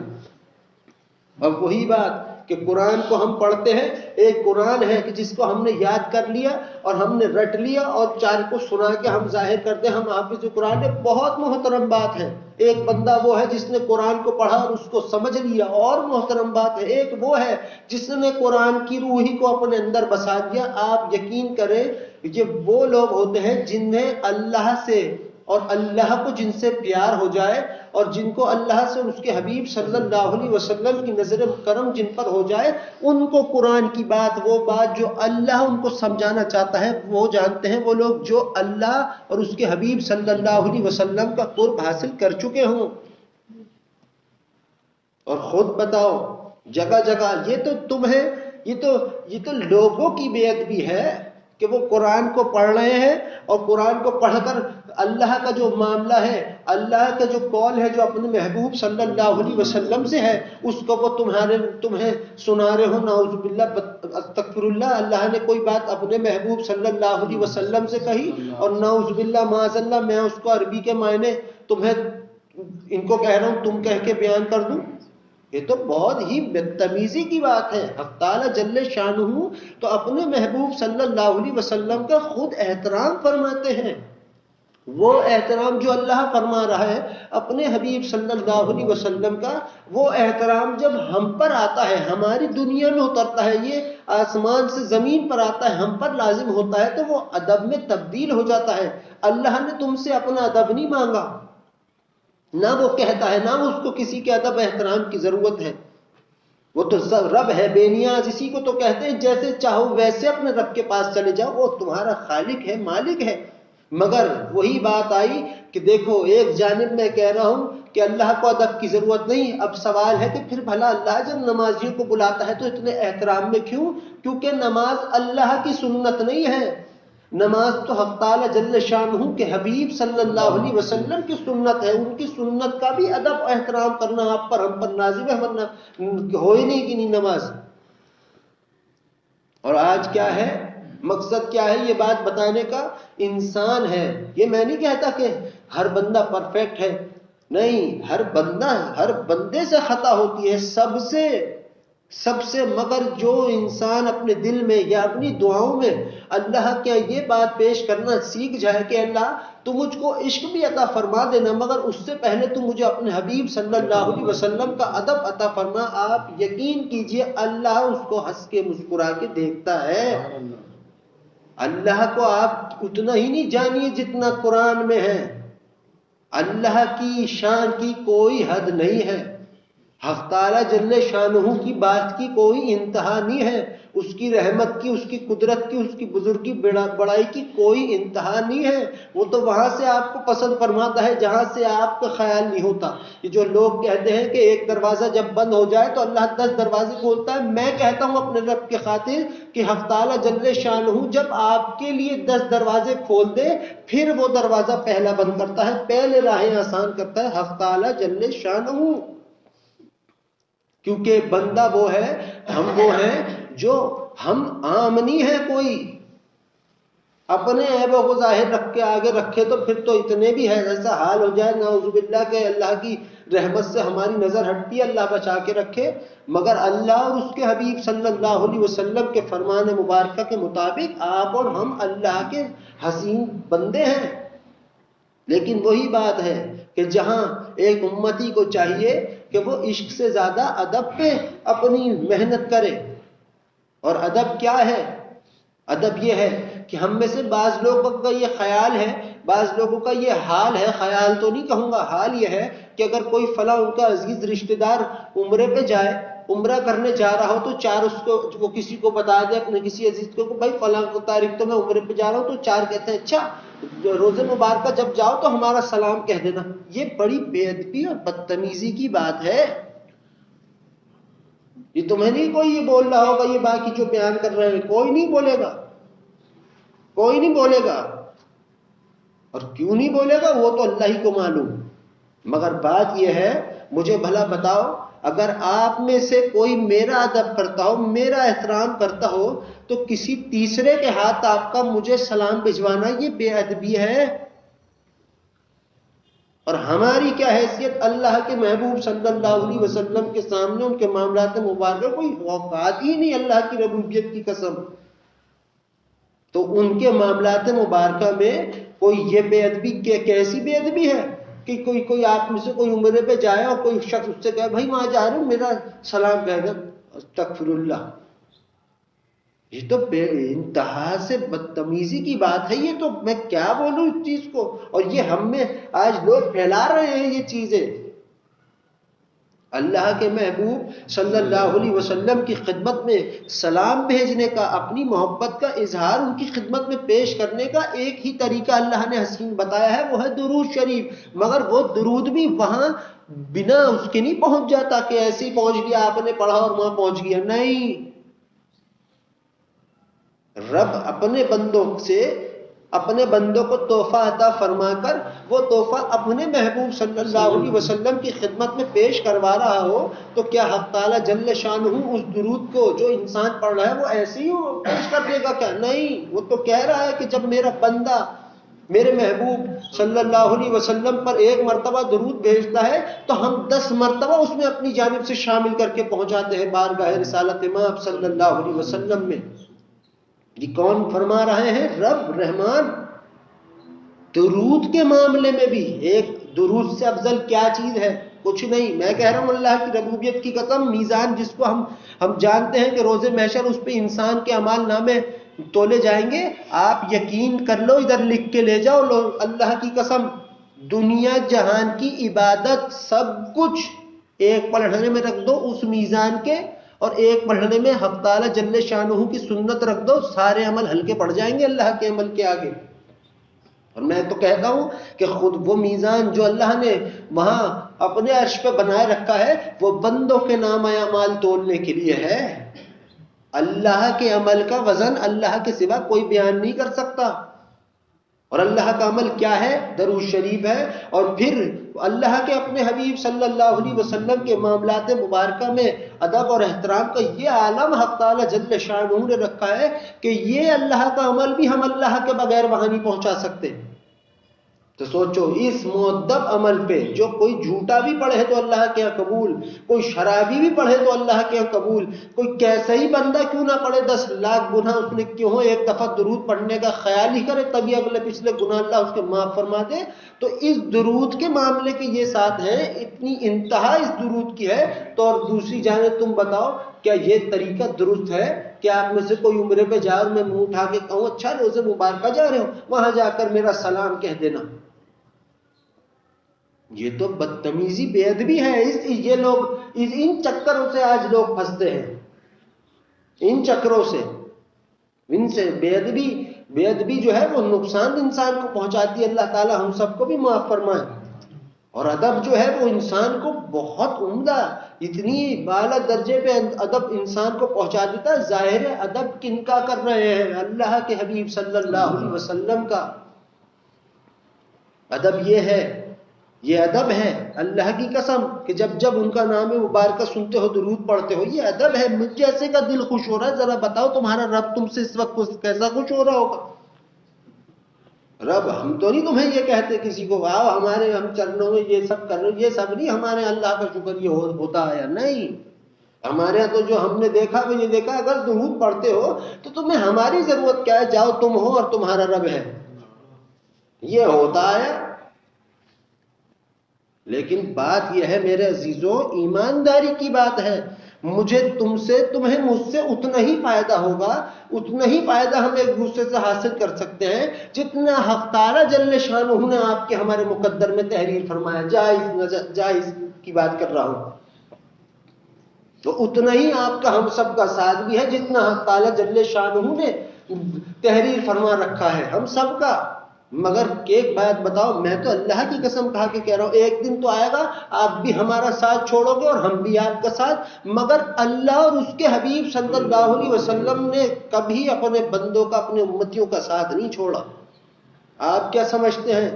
اور وہی بات کہ قرآن کو ہم پڑھتے ہیں، ایک قرآن ہے کہ جس کو ہم نے یاد کر لیا اور ہم نے رٹ لیا اور چار کو سنا کے ہم ظاہر کرتے ہیں ہم حافظ قرآن ہے. بہت محترم بات ہے. ایک بندہ وہ ہے جس نے قرآن کو پڑھا اور اس کو سمجھ لیا، اور محترم بات ہے. ایک وہ ہے جس نے قرآن کی روحی کو اپنے اندر بسا دیا. آپ یقین کریں یہ وہ لوگ ہوتے ہیں جنہیں اللہ سے اور اللہ کو جن سے پیار ہو جائے اور جن کو اللہ سے اور اس کے حبیب صلی اللہ علیہ وسلم کی نظر کرم جن پر ہو جائے، ان کو قرآن کی بات، وہ بات جو اللہ ان کو سمجھانا چاہتا ہے وہ جانتے ہیں. وہ لوگ جو اللہ اور اس کے حبیب صلی اللہ علیہ وسلم کا قرب حاصل کر چکے ہوں. اور خود بتاؤ جگہ جگہ یہ تو تمہیں یہ تو لوگوں کی بیعت بھی ہے کہ وہ قرآن کو پڑھ رہے ہیں اور قرآن کو پڑھ کر اللہ کا جو معاملہ ہے، اللہ کا جو قول ہے جو اپنے محبوب صلی اللہ علیہ وسلم سے ہے، اس کو وہ تمہیں سنا رہے ہو. نعوذ باللہ، استغفر اللہ، اللہ نے کوئی بات اپنے محبوب صلی اللہ علیہ وسلم سے کہی اور نعوذ باللہ معاذ اللہ میں اس کو عربی کے معنی تمہیں ان کو کہہ رہا ہوں تم کہہ کے بیان کر دوں. یہ تو بہت ہی بدتمیزی کی بات ہے. حق تعالی جل شانہ تو اپنے محبوب صلی اللہ علیہ وسلم کا خود احترام فرماتے ہیں. وہ احترام جو اللہ فرما رہا ہے اپنے حبیب صلی اللہ علیہ وسلم کا، وہ احترام جب ہم پر آتا ہے، ہماری دنیا میں اترتا ہے، یہ آسمان سے زمین پر آتا ہے، ہم پر لازم ہوتا ہے، تو وہ ادب میں تبدیل ہو جاتا ہے. اللہ نے تم سے اپنا ادب نہیں مانگا، نہ وہ کہتا ہے، نہ اس کو کسی کے ادب احترام کی ضرورت ہے. وہ تو رب ہے بے نیاز، اسی کو تو کہتے ہیں جیسے چاہو ویسے اپنے رب کے پاس چلے جاؤ، وہ تمہارا خالق ہے، مالک ہے. مگر وہی بات آئی کہ دیکھو ایک جانب میں کہہ رہا ہوں کہ اللہ کو ادب کی ضرورت نہیں. اب سوال ہے کہ پھر بھلا اللہ جب نمازیوں کو بلاتا ہے تو اتنے احترام میں کیوں؟ کیونکہ نماز اللہ کی سنت نہیں ہے، نماز تو حق تعالی جل شانہ کے حبیب صلی اللہ علیہ وسلم کی سنت ہے. ان کی سنت کا بھی ادب احترام کرنا آپ پر ہم پر لازم ہے، ورنہ ہو ہی نہیں کہ نہیں نماز. اور آج کیا ہے مقصد، کیا ہے یہ بات بتانے کا؟ انسان ہے. یہ میں نہیں کہتا کہ ہر بندہ پرفیکٹ ہے، نہیں، ہر بندے سے خطا ہوتی ہے، سب سے. مگر جو انسان اپنے دل میں یا اپنی دعاؤں میں اللہ کے یہ بات پیش کرنا سیکھ جائے کہ اللہ تو مجھ کو عشق بھی عطا فرما دینا، مگر اس سے پہلے تو مجھے اپنے حبیب صلی اللہ علیہ وسلم کا ادب عطا فرما، آپ یقین کیجئے اللہ اس کو ہنس کے مسکرا کے دیکھتا ہے. اللہ کو آپ اتنا ہی نہیں جانیے جتنا قرآن میں ہے. اللہ کی شان کی کوئی حد نہیں ہے. حق تعالی جل شانہ کی بات کی کوئی انتہا نہیں ہے. اس کی رحمت کی، اس کی قدرت کی، اس کی بزرگی بڑائی کی کوئی انتہا نہیں ہے. وہ تو وہاں سے آپ کو پسند فرماتا ہے جہاں سے آپ کا خیال نہیں ہوتا. یہ جو لوگ کہتے ہیں کہ ایک دروازہ جب بند ہو جائے تو اللہ 10 دروازے کھولتا ہے، میں کہتا ہوں اپنے رب کے خاطر کہ حق تعالی جل شانہ جب آپ کے لیے 10 دروازے کھول دے پھر وہ دروازہ پہلا بند کرتا ہے، پہلے راہیں آسان کرتا ہے حق تعالی جل شانہ. کیونکہ بندہ وہ ہے، ہم وہ ہیں جو ہم عام نہیں ہے کوئی اپنے عیبوں کو ظاہر رکھ کے آگے رکھے تو پھر تو اتنے بھی ہے ایسا حال ہو جائے نعوذ باللہ کہ اللہ کی رحمت سے ہماری نظر ہٹتی ہے، اللہ بچا کے رکھے. مگر اللہ اور اس کے حبیب صلی اللہ علیہ وسلم کے فرمان مبارکہ کے مطابق آپ اور ہم اللہ کے حسین بندے ہیں. لیکن وہی بات ہے کہ جہاں ایک امتی کو چاہیے کہ وہ عشق سے زیادہ ادب پہ اپنی محنت کرے. اور ادب کیا ہے؟ ادب یہ ہے کہ ہم میں سے بعض لوگوں کا یہ خیال ہے، بعض لوگوں کا یہ حال ہے، خیال تو نہیں کہوں گا، حال یہ ہے کہ اگر کوئی فلاں ان کا عزیز رشتہ دار عمرے پہ جائے، عمرہ کرنے جا رہا ہو تو 4 اس کو وہ کسی کو بتا دے، اپنے کسی عزیز کو کہ بھائی فلاں تاریخ تو میں عمرے پہ جا رہا ہوں، تو 4 کہتے ہیں اچھا روز مبارکہ جب جاؤ تو ہمارا سلام کہہ دینا. یہ بڑی بے ادبی اور بدتمیزی کی بات ہے. یہ تمہیں نہیں کوئی یہ بول رہا ہوگا، یہ باقی جو بیان کر رہے ہیں کوئی نہیں بولے گا، کوئی نہیں بولے گا. اور کیوں نہیں بولے گا وہ تو اللہ ہی کو معلوم. مگر بات یہ ہے، مجھے بھلا بتاؤ، اگر آپ میں سے کوئی میرا ادب کرتا ہو، میرا احترام کرتا ہو، تو کسی تیسرے کے ہاتھ آپ کا مجھے سلام بھجوانا یہ بے ادبی ہے. اور ہماری کیا حیثیت اللہ کے محبوب صلی اللہ علیہ وسلم کے سامنے، ان کے معاملات مبارکہ کوئی اوقات ہی نہیں اللہ کی ربوبیت کی قسم. تو ان کے معاملات مبارکہ میں کوئی یہ بے ادبی کیسی بے ادبی ہے کہ کوئی آپ میں سے کوئی عمرے پہ جائے اور کوئی شخص اس سے کہے بھائی وہاں جا رہا ہوں میرا سلام کہہ دیں. استغفر اللہ. یہ تو بے انتہا سے بدتمیزی کی بات ہے. یہ تو میں کیا بولوں اس چیز کو. اور یہ ہم میں آج لوگ پھیلا رہے ہیں یہ چیزیں. اللہ کے محبوب صلی اللہ علیہ وسلم کی خدمت میں سلام بھیجنے کا، اپنی محبت کا اظہار ان کی خدمت میں پیش کرنے کا ایک ہی طریقہ اللہ نے حسین بتایا ہے، وہ ہے درود شریف. مگر وہ درود بھی وہاں بنا اس کے نہیں پہنچ جاتا کہ ایسے ہی پہنچ گیا، آپ نے پڑھا اور وہاں پہنچ گیا. نہیں، رب اپنے بندوں کو تحفہ عطا فرما کر وہ تحفہ اپنے محبوب صلی اللہ علیہ وسلم کی خدمت میں پیش کروا رہا ہو، تو کیا حق تعالی جل شانہ اس درود کو جو انسان پڑھ رہا ہے وہ ایسے ہی پیش کر دے گا؟ کیا نہیں، وہ تو کہہ رہا ہے کہ جب میرا بندہ میرے محبوب صلی اللہ علیہ وسلم پر 1 مرتبہ درود بھیجتا ہے تو ہم 10 مرتبہ اس میں اپنی جانب سے شامل کر کے پہنچاتے ہیں بارگاہ رسالت مآب صلی اللہ علیہ وسلم میں. یہ کون فرما رہے ہیں؟ رب رحمان. درود کے معاملے میں بھی ایک درود سے افضل کیا چیز ہے؟ کچھ نہیں. میں کہہ رہا ہوں اللہ کی ربوبیت کی قسم، میزان جس کو ہم جانتے ہیں کہ روز محشر اس پہ انسان کے اعمال نامے تولے جائیں گے، آپ یقین کر لو، ادھر لکھ کے لے جاؤ. اللہ کی قسم، دنیا جہان کی عبادت سب کچھ ایک پلڑے میں رکھ دو اس میزان کے، اور ایک پلڑے میں حق تعالی جل شانہ کی سنت رکھ دو، سارے عمل ہلکے پڑ جائیں گے اللہ کے عمل کے آگے. اور میں تو کہتا ہوں کہ خود وہ میزان جو اللہ نے وہاں اپنے عرش پہ بنائے رکھا ہے وہ بندوں کے نام اعمال تولنے کے لیے ہے. اللہ کے عمل کا وزن اللہ کے سوا کوئی بیان نہیں کر سکتا. اور اللہ کا عمل کیا ہے؟ درود شریف ہے. اور پھر اللہ کے اپنے حبیب صلی اللہ علیہ وسلم کے معاملات مبارکہ میں ادب اور احترام کا یہ عالم حق تعالی جل شانہ نے رکھا ہے کہ یہ اللہ کا عمل بھی ہم اللہ کے بغیر وہاں نہیں پہنچا سکتے. تو سوچو اس مؤدب عمل پہ جو کوئی جھوٹا بھی پڑھے تو اللہ کے یہاں قبول، کوئی شرابی بھی پڑھے تو اللہ کے یہاں قبول، کوئی کیسا ہی بندہ کیوں نہ پڑھے، 10 لاکھ گناہ اس نے کیوں ہو، ایک دفعہ درود پڑھنے کا خیال ہی کرے تبھی اگلے پچھلے گناہ اللہ اس کے معاف فرما دے. تو اس درود کے معاملے کے یہ ساتھ ہیں، اتنی انتہا اس درود کی ہے. تو اور دوسری جانب تم بتاؤ کیا یہ طریقہ درست ہے کہ آپ میں سے کوئی عمرے پہ جا اور میں منہ اٹھا کے کہوں اچھا روزے مبارکہ جا رہے ہو وہاں جا کر میرا سلام کہہ دینا؟ یہ تو بدتمیزی بے ادبی ہے. یہ لوگ ان چکروں سے آج لوگ پھنستے ہیں، ان چکروں سے، ان سے بے ادبی جو ہے وہ نقصان انسان کو پہنچاتی ہے. اللہ تعالی ہم سب کو بھی معاف فرمائے. اور ادب جو ہے وہ انسان کو بہت عمدہ، اتنی بالا درجے پہ ادب انسان کو پہنچا دیتا ہے. ظاہر ادب کن کا کر رہے ہیں؟ اللہ کے حبیب صلی اللہ علیہ وسلم کا. ادب یہ ادب ہے اللہ کی قسم کہ جب ان کا نام مبارکہ سنتے ہو درود پڑھتے ہو، یہ ادب ہے. مجھ جیسے کا دل خوش ہو رہا ہے. ذرا بتاؤ تمہارا رب تم سے اس وقت کیسا خوش ہو رہا ہوگا؟ رب ہم تو نہیں تمہیں یہ کہتے کسی کو آؤ ہمارے ہم چرنوں میں یہ سب کر رہے، یہ سب نہیں. ہمارے اللہ کا شکر یہ ہوتا ہے نہیں. ہمارے یہاں تو جو ہم نے دیکھا وہ یہ دیکھا اگر درود پڑھتے ہو تو تمہیں ہماری ضرورت کیا ہے؟ جاؤ تم ہو اور تمہارا رب ہے، یہ ہوتا ہے. لیکن بات یہ ہے میرے عزیزوں، ایمانداری کی بات ہے. مجھے تم سے، تمہیں مجھ سے اتنا ہی فائدہ ہوگا، اتنا ہی فائدہ ہم ایک دوسرے سے حاصل کر سکتے ہیں جتنا حق تعالی جل شانہ نے آپ کے ہمارے مقدر میں تحریر فرمایا. جائز کی بات کر رہا ہوں. تو اتنا ہی آپ کا ہم سب کا ساتھ بھی ہے جتنا حق تعالیٰ جل شانہ نے تحریر فرما رکھا ہے ہم سب کا. مگر ایک بات بتاؤ، میں تو اللہ کی قسم کھا کے کہہ رہا ہوں، ایک دن تو آئے گا آپ بھی ہمارا ساتھ چھوڑو گے اور ہم بھی آپ کا ساتھ، مگر اللہ اور اس کے حبیب صلی اللہ علیہ وسلم نے کبھی اپنے بندوں کا، اپنے امتیوں کا ساتھ نہیں چھوڑا. آپ کیا سمجھتے ہیں،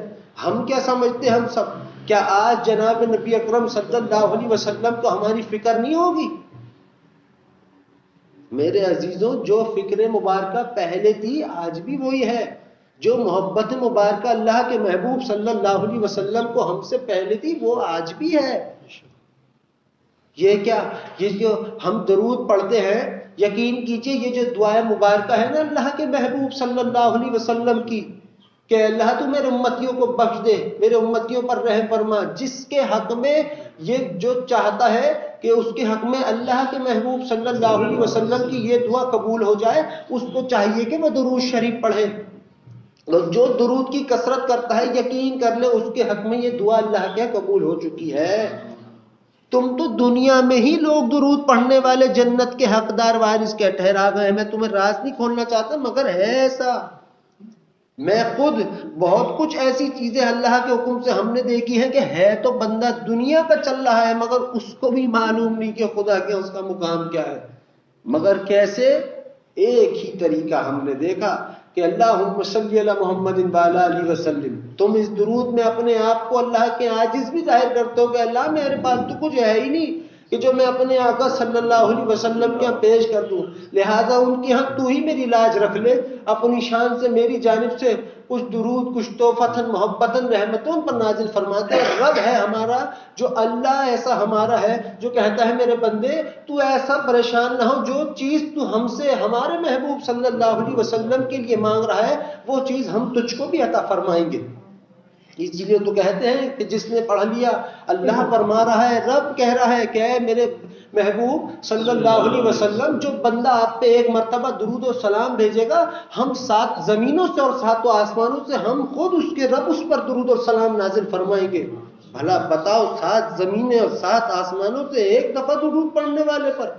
ہم کیا سمجھتے ہیں، ہم سب کیا آج جناب نبی اکرم صلی اللہ علیہ وسلم کو ہماری فکر نہیں ہوگی؟ میرے عزیزوں، جو فکر مبارکہ پہلے تھی آج بھی وہی ہے. جو محبت مبارکہ اللہ کے محبوب صلی اللہ علیہ وسلم کو ہم سے پہلے تھی وہ آج بھی ہے. یہ کیا، یہ جو ہم درود پڑھتے ہیں، یقین کیجئے یہ جو دعائیں مبارکہ ہے نا اللہ کے محبوب صلی اللہ علیہ وسلم کی، کہ اللہ تو میرے امتیوں کو بخش دے، میرے امتیوں پر رحم فرما، جس کے حق میں یہ جو چاہتا ہے کہ اس کے حق میں اللہ کے محبوب صلی اللہ علیہ وسلم کی یہ دعا قبول ہو جائے، اس کو چاہیے کہ وہ درود شریف پڑھے. جو درود کی کثرت کرتا ہے یقین کر لے اس کے حق میں یہ دعا اللہ کے قبول ہو چکی ہے. تم تو دنیا میں ہی لوگ درود پڑھنے والے جنت کے حقدار وارث کے ٹھہرا گئے. میں تمہیں راز نہیں کھولنا چاہتا مگر ہے ایسا. میں خود بہت کچھ ایسی چیزیں اللہ کے حکم سے ہم نے دیکھی ہیں کہ ہے تو بندہ دنیا کا چل رہا ہے مگر اس کو بھی معلوم نہیں کہ خدا کے اس کا مقام کیا ہے. مگر کیسے؟ ایک ہی طریقہ ہم نے دیکھا کہ اللہم صلی علی محمد وعلی آلہ وسلم. تم اس درود میں اپنے آپ کو اللہ کے عاجز بھی ظاہر کرتے ہو کہ اللہ میرے پاس تو کچھ ہے ہی نہیں کہ جو میں اپنے آقا صلی اللہ علیہ وسلم کے یہاں پیش کر دوں، لہٰذا ان کے ہاں تو ہی میری لاج رکھ لے، اپنی شان سے میری جانب سے کچھ درود، کچھ توفتاً محبتاً رحمتوں پر نازل فرماتے ہیں. رب ہے ہمارا جو اللہ ایسا ہمارا ہے جو کہتا ہے میرے بندے تو ایسا پریشان نہ ہو، جو چیز تو ہم سے ہمارے محبوب صلی اللہ علیہ وسلم کے لیے مانگ رہا ہے وہ چیز ہم تجھ کو بھی عطا فرمائیں گے. اس لیے تو کہتے ہیں کہ جس نے پڑھ لیا اللہ فرما رہا ہے، رب کہہ رہا ہے کہ اے میرے محبوب صلی اللہ علیہ وسلم، جو بندہ آپ پہ ایک مرتبہ درود و سلام بھیجے گا، ہم 7 زمینوں سے اور 7 آسمانوں سے ہم خود اس کے رب اس پر درود و سلام نازل فرمائیں گے. بھلا بتاؤ 7 زمینیں اور 7 آسمانوں سے ایک دفعہ درود پڑھنے والے پر.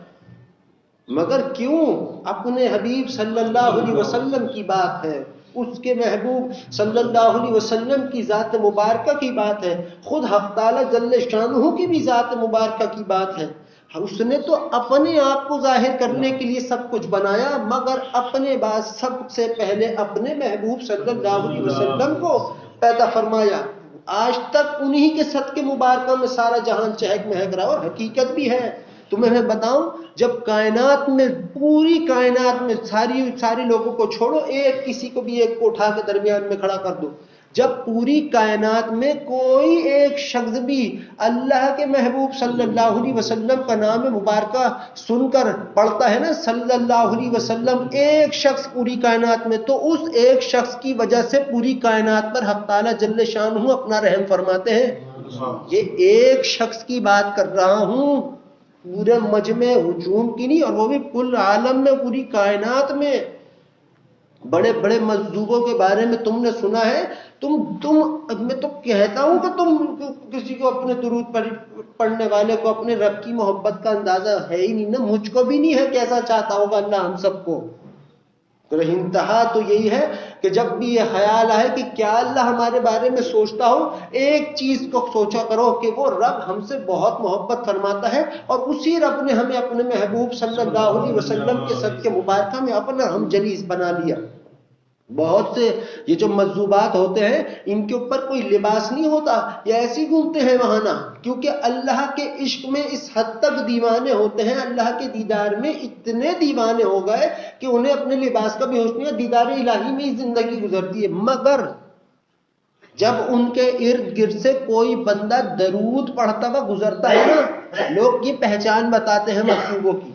مگر کیوں؟ اپنے حبیب صلی اللہ علیہ وسلم کی بات ہے، اس کے محبوب صلی اللہ علیہ وسلم کی ذات مبارکہ کی بات ہے، خود حق تعالی جل شانہ کی بھی ذات مبارکہ کی بات ہے. اس نے تو اپنے آپ کو ظاہر کرنے کے لیے سب کچھ بنایا، مگر اپنے بعد سب سے پہلے اپنے محبوب صلی اللہ علیہ وسلم کو پیدا فرمایا. آج تک انہی کے صدقے مبارکہ میں سارا جہان چہک مہک رہا. اور حقیقت بھی ہے، تمہیں میں بتاؤں، جب کائنات میں، پوری کائنات میں ساری لوگوں کو چھوڑو، ایک کسی کو بھی ایک کو اٹھا کے درمیان میں کھڑا کر دو، جب پوری کائنات میں کوئی ایک شخص بھی اللہ کے محبوب صلی اللہ علیہ وسلم کا نام مبارکہ سن کر پڑھتا ہے نا صلی اللہ علیہ وسلم، ایک شخص پوری کائنات میں، تو اس ایک شخص کی وجہ سے پوری کائنات پر حق تعالی جل شانہ اپنا رحم فرماتے ہیں. یہ ایک شخص کی بات کر رہا ہوں، پورے مجمع ہجوم کی نہیں، اور وہ بھی کل عالم میں، پوری کائنات میں. بڑے بڑے مجذوبوں کے بارے میں تم نے سنا ہے. میں تو کہتا ہوں کہ تم کسی کو اپنے درود پڑھنے والے کو اپنے رب کی محبت کا اندازہ ہے ہی نہیں نا. مجھ کو بھی نہیں ہے، کیسا چاہتا ہوگا اللہ ہم سب کو. انتہا تو یہی ہے کہ جب بھی یہ خیال آئے کہ کیا اللہ ہمارے بارے میں سوچتا ہو، ایک چیز کو سوچا کرو کہ وہ رب ہم سے بہت محبت فرماتا ہے، اور اسی رب نے ہمیں اپنے محبوب صلی اللہ علیہ وسلم کے صدقے مبارکہ میں اپنا ہم جلیس بنا لیا. بہت سے یہ جو مجذوبات ہوتے ہیں ان کے اوپر کوئی لباس نہیں ہوتا، یہ ایسی گھومتے ہیں وہاں، کیونکہ اللہ کے عشق میں اس حد تک دیوانے ہوتے ہیں، اللہ کے دیدار میں اتنے دیوانے ہو گئے کہ انہیں اپنے لباس کا بھی ہوش نہیں ہے، دیدار الہی میں ہی زندگی گزرتی ہے. مگر جب ان کے ارد گرد سے کوئی بندہ درود پڑھتا ہوا گزرتا ہے نا، لوگ یہ پہچان بتاتے ہیں مجذوبوں کی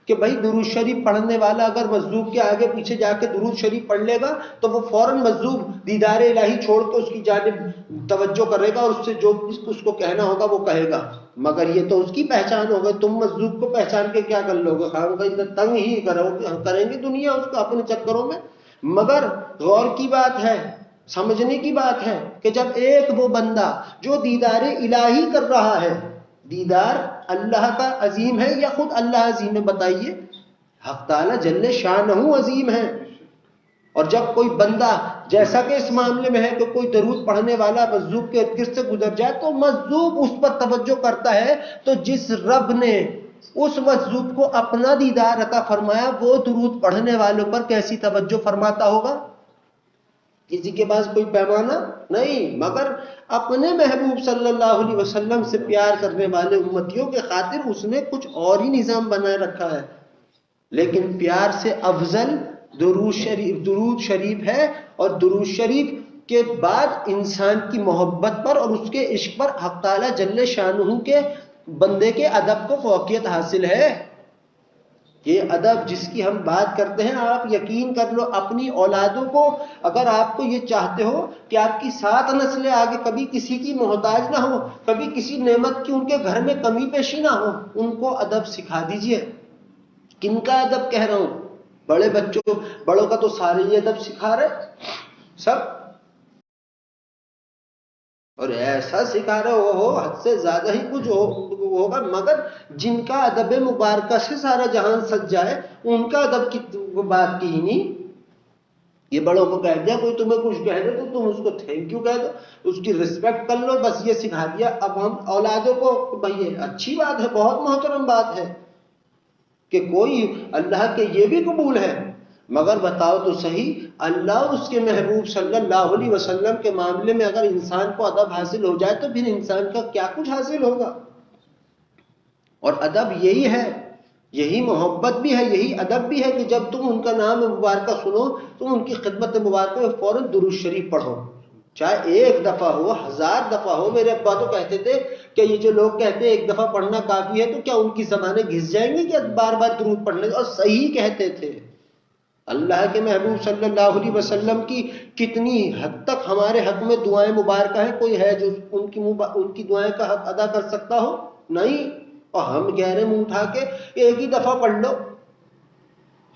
کہ بھائی درود شریف پڑھنے والا اگر مجذوب کے آگے پیچھے جا کے درود شریف پڑھ لے گا تو وہ فوراً مجذوب دیدار الہی چھوڑ کے اس کی جانب توجہ کرے گا، اور اس سے جو اس کو کہنا ہوگا وہ کہے گا. مگر یہ تو اس کی پہچان ہو گئی، تم مجذوب کو پہچان کے کیا کر لو گے؟ خام کا تنگ ہی کریں گے دنیا اس کو اپنے چکروں میں. مگر غور کی بات ہے، سمجھنے کی بات ہے کہ جب ایک وہ بندہ جو دیدار الہی کر رہا ہے، دیدار اللہ کا عظیم ہے یا خود اللہ عظیم ہے؟ بتائیے. حق تعالیٰ جل شانہ عظیم ہے. اور جب کوئی بندہ جیسا کہ اس معاملے میں ہے کہ کوئی درود پڑھنے والا مجذوب کے ارد گرد سے گزر جائے تو مجذوب اس پر توجہ کرتا ہے، تو جس رب نے اس مجذوب کو اپنا دیدار عطا فرمایا وہ درود پڑھنے والوں پر کیسی توجہ فرماتا ہوگا؟ کسی کے پاس کوئی پیمانہ نہیں، مگر اپنے محبوب صلی اللہ علیہ وسلم سے پیار کرنے والے امتیوں کے خاطر اس نے کچھ اور ہی نظام بنائے رکھا ہے. لیکن پیار سے افضل درود شریف ہے، اور درود شریف کے بعد انسان کی محبت پر اور اس کے عشق پر حق تعالی جل شانہ کے بندے کے ادب کو فوقیت حاصل ہے. یہ ادب جس کی ہم بات کرتے ہیں، آپ یقین کر لو اپنی اولادوں کو اگر آپ کو یہ چاہتے ہو کہ آپ کی 7 نسلیں آگے کبھی کسی کی محتاج نہ ہو، کبھی کسی نعمت کی ان کے گھر میں کمی پیشی نہ ہو، ان کو ادب سکھا دیجئے. کن کا ادب کہہ رہا ہوں؟ بڑے بچوں، بڑوں کا تو سارے یہ ادب سکھا رہے سب، اور ایسا سکھا رہے ہو حد سے زیادہ ہی کچھ ہوگا. مگر جن کا ادب مبارکہ سے سارا جہان سج جائے ان کا ادب کی بات کی ہی نہیں. یہ بڑوں کو کہہ دیا، کوئی تمہیں کچھ کہہ دے تو تم اس کو تھینک یو کہہ دو، اس کی رسپیکٹ کر لو، بس یہ سکھا دیا. اب ہم اولادوں کو بھائی یہ اچھی بات ہے، بہت محترم بات ہے کہ کوئی اللہ کے یہ بھی قبول ہے، مگر بتاؤ تو صحیح اللہ اس کے محبوب صلی اللہ علیہ وسلم کے معاملے میں اگر انسان کو ادب حاصل ہو جائے تو پھر انسان کا کیا کچھ حاصل ہوگا. اور ادب یہی ہے، یہی محبت بھی ہے، یہی ادب بھی ہے کہ جب تم ان کا نام مبارکہ سنو تم ان کی خدمت مبارکہ میں فوراً درود شریف پڑھو، چاہے 1 دفعہ ہو 1000 دفعہ ہو. میرے ابا تو کہتے تھے کہ یہ جو لوگ کہتے ہیں 1 دفعہ پڑھنا کافی ہے، تو کیا ان کی زبانیں گھس جائیں گی کہ بار بار درود پڑھنے؟ اور صحیح کہتے تھے. اللہ کے محبوب صلی اللہ علیہ وسلم کی کتنی حد تک ہمارے حق میں دعائیں مبارکہ ہیں، کوئی ہے جو ان کی دعائیں کا حق ادا کر سکتا ہو؟ نہیں. اور ہم کہہ رہے منہ اٹھا کے 1 ہی دفعہ پڑھ لو،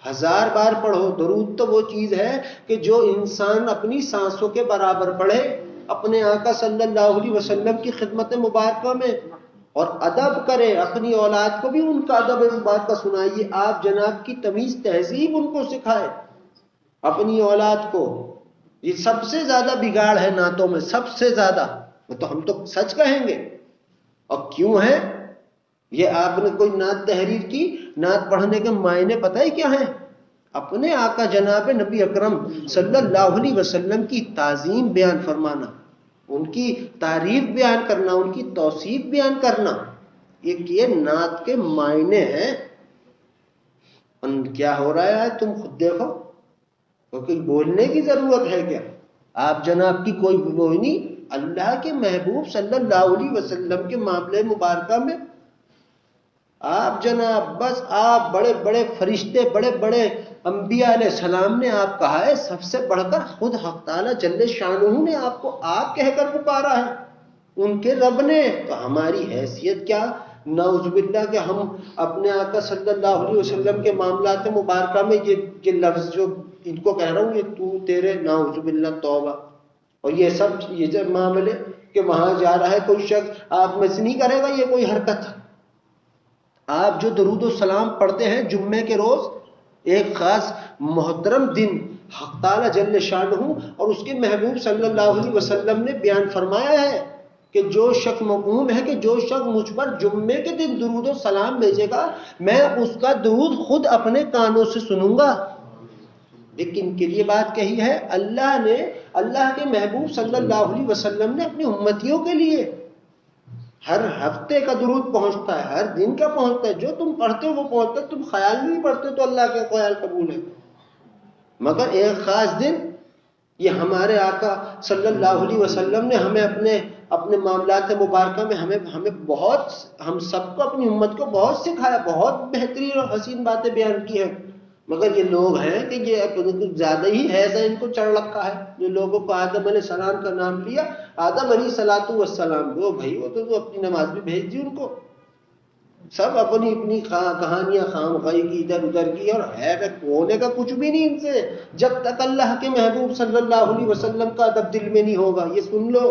1000 بار پڑھو. درود تو وہ چیز ہے کہ جو انسان اپنی سانسوں کے برابر پڑھے اپنے آقا صلی اللہ علیہ وسلم کی خدمت مبارکہ میں، اور ادب کرے، اپنی اولاد کو بھی ان کا ادب مبارکہ سنائیے. آپ جناب کی تمیز تہذیب ان کو سکھائے اپنی اولاد کو. یہ سب سے زیادہ بگاڑ ہے نعتوں میں، سب سے زیادہ، تو ہم تو سچ کہیں گے. اور کیوں ہے یہ؟ آپ نے کوئی نعت تحریر کی، نعت پڑھنے کے معنی پتہ ہے کیا ہیں؟ اپنے آقا جناب نبی اکرم صلی اللہ علیہ وسلم کی تعظیم بیان فرمانا، ان کی تعریف بیان کرنا، ان کی توصیف بیان کرنا، یہ نعت کے معنی ہیں. کیا ہو رہا ہے تم خود دیکھو، کوئی بولنے کی ضرورت ہے کیا؟ آپ جناب کی کوئی وہ نہیں. اللہ کے محبوب صلی اللہ علیہ وسلم کے معاملے مبارکہ میں آپ جناب بس آپ بڑے بڑے فرشتے، بڑے بڑے انبیاء علیہ السلام نے آپ کہا ہے، سب سے بڑھ کر خود حق تعالی جل شانہ نے آپ کو آپ کہہ کر پکارا ہے ان کے رب نے. تو ہماری حیثیت کیا؟ نعوذ باللہ کہ ہم اپنے آقا صلی اللہ علیہ وسلم کے معاملات مبارکہ میں یہ لفظ جو ان کو کہہ رہا ہوں، یہ تو تیرے، نعوذ باللہ، توبہ. اور یہ سب یہ جو معاملے کہ وہاں جا رہا ہے کوئی شخص، آپ میں سے نہیں کرے گا یہ کوئی حرکت. آپ جو درود و سلام پڑھتے ہیں جمعے کے روز، ایک خاص محترم دن حق تعالی جل شانہ اور اس کے محبوب صلی اللہ علیہ وسلم نے بیان فرمایا ہے کہ جو شخص مقوم ہے کہ جو شخص مجھ پر جمعے کے دن درود و سلام بھیجے گا میں اس کا درود خود اپنے کانوں سے سنوں گا. لیکن کے لیے بات کہی ہے اللہ نے، اللہ کے محبوب صلی اللہ علیہ وسلم نے اپنی امتیوں کے لیے. ہر ہفتے کا درود پہنچتا ہے، ہر دن کا پہنچتا ہے، جو تم پڑھتے ہو وہ پہنچتا ہے. تم خیال نہیں پڑھتے تو اللہ کے خیال قبول ہے، مگر ایک خاص دن یہ ہمارے آقا صلی اللہ علیہ وسلم نے ہمیں اپنے معاملات مبارکہ میں ہمیں بہت، ہم سب کو، اپنی امت کو بہت سکھایا، بہت بہترین اور حسین باتیں بیان کی ہیں. مگر یہ لوگ ہیں کہ یہ کچھ زیادہ ہی حیض ہے ان کو چڑھ رکھا ہے. جو لوگوں کو آدم علیہ السلام کا نام لیا، آدم علیہ الصلوۃ والسلام، وہ بھائی وہ تو اپنی نماز میں بھیج دی ان کو. سب اپنی اپنی کہانیاں خام خائی کی ادھر ادھر کی، اور ہے ہونے کا کچھ بھی نہیں ان سے جب تک اللہ کے محبوب صلی اللہ علیہ وسلم کا ادب دل میں نہیں ہوگا. یہ سن لو،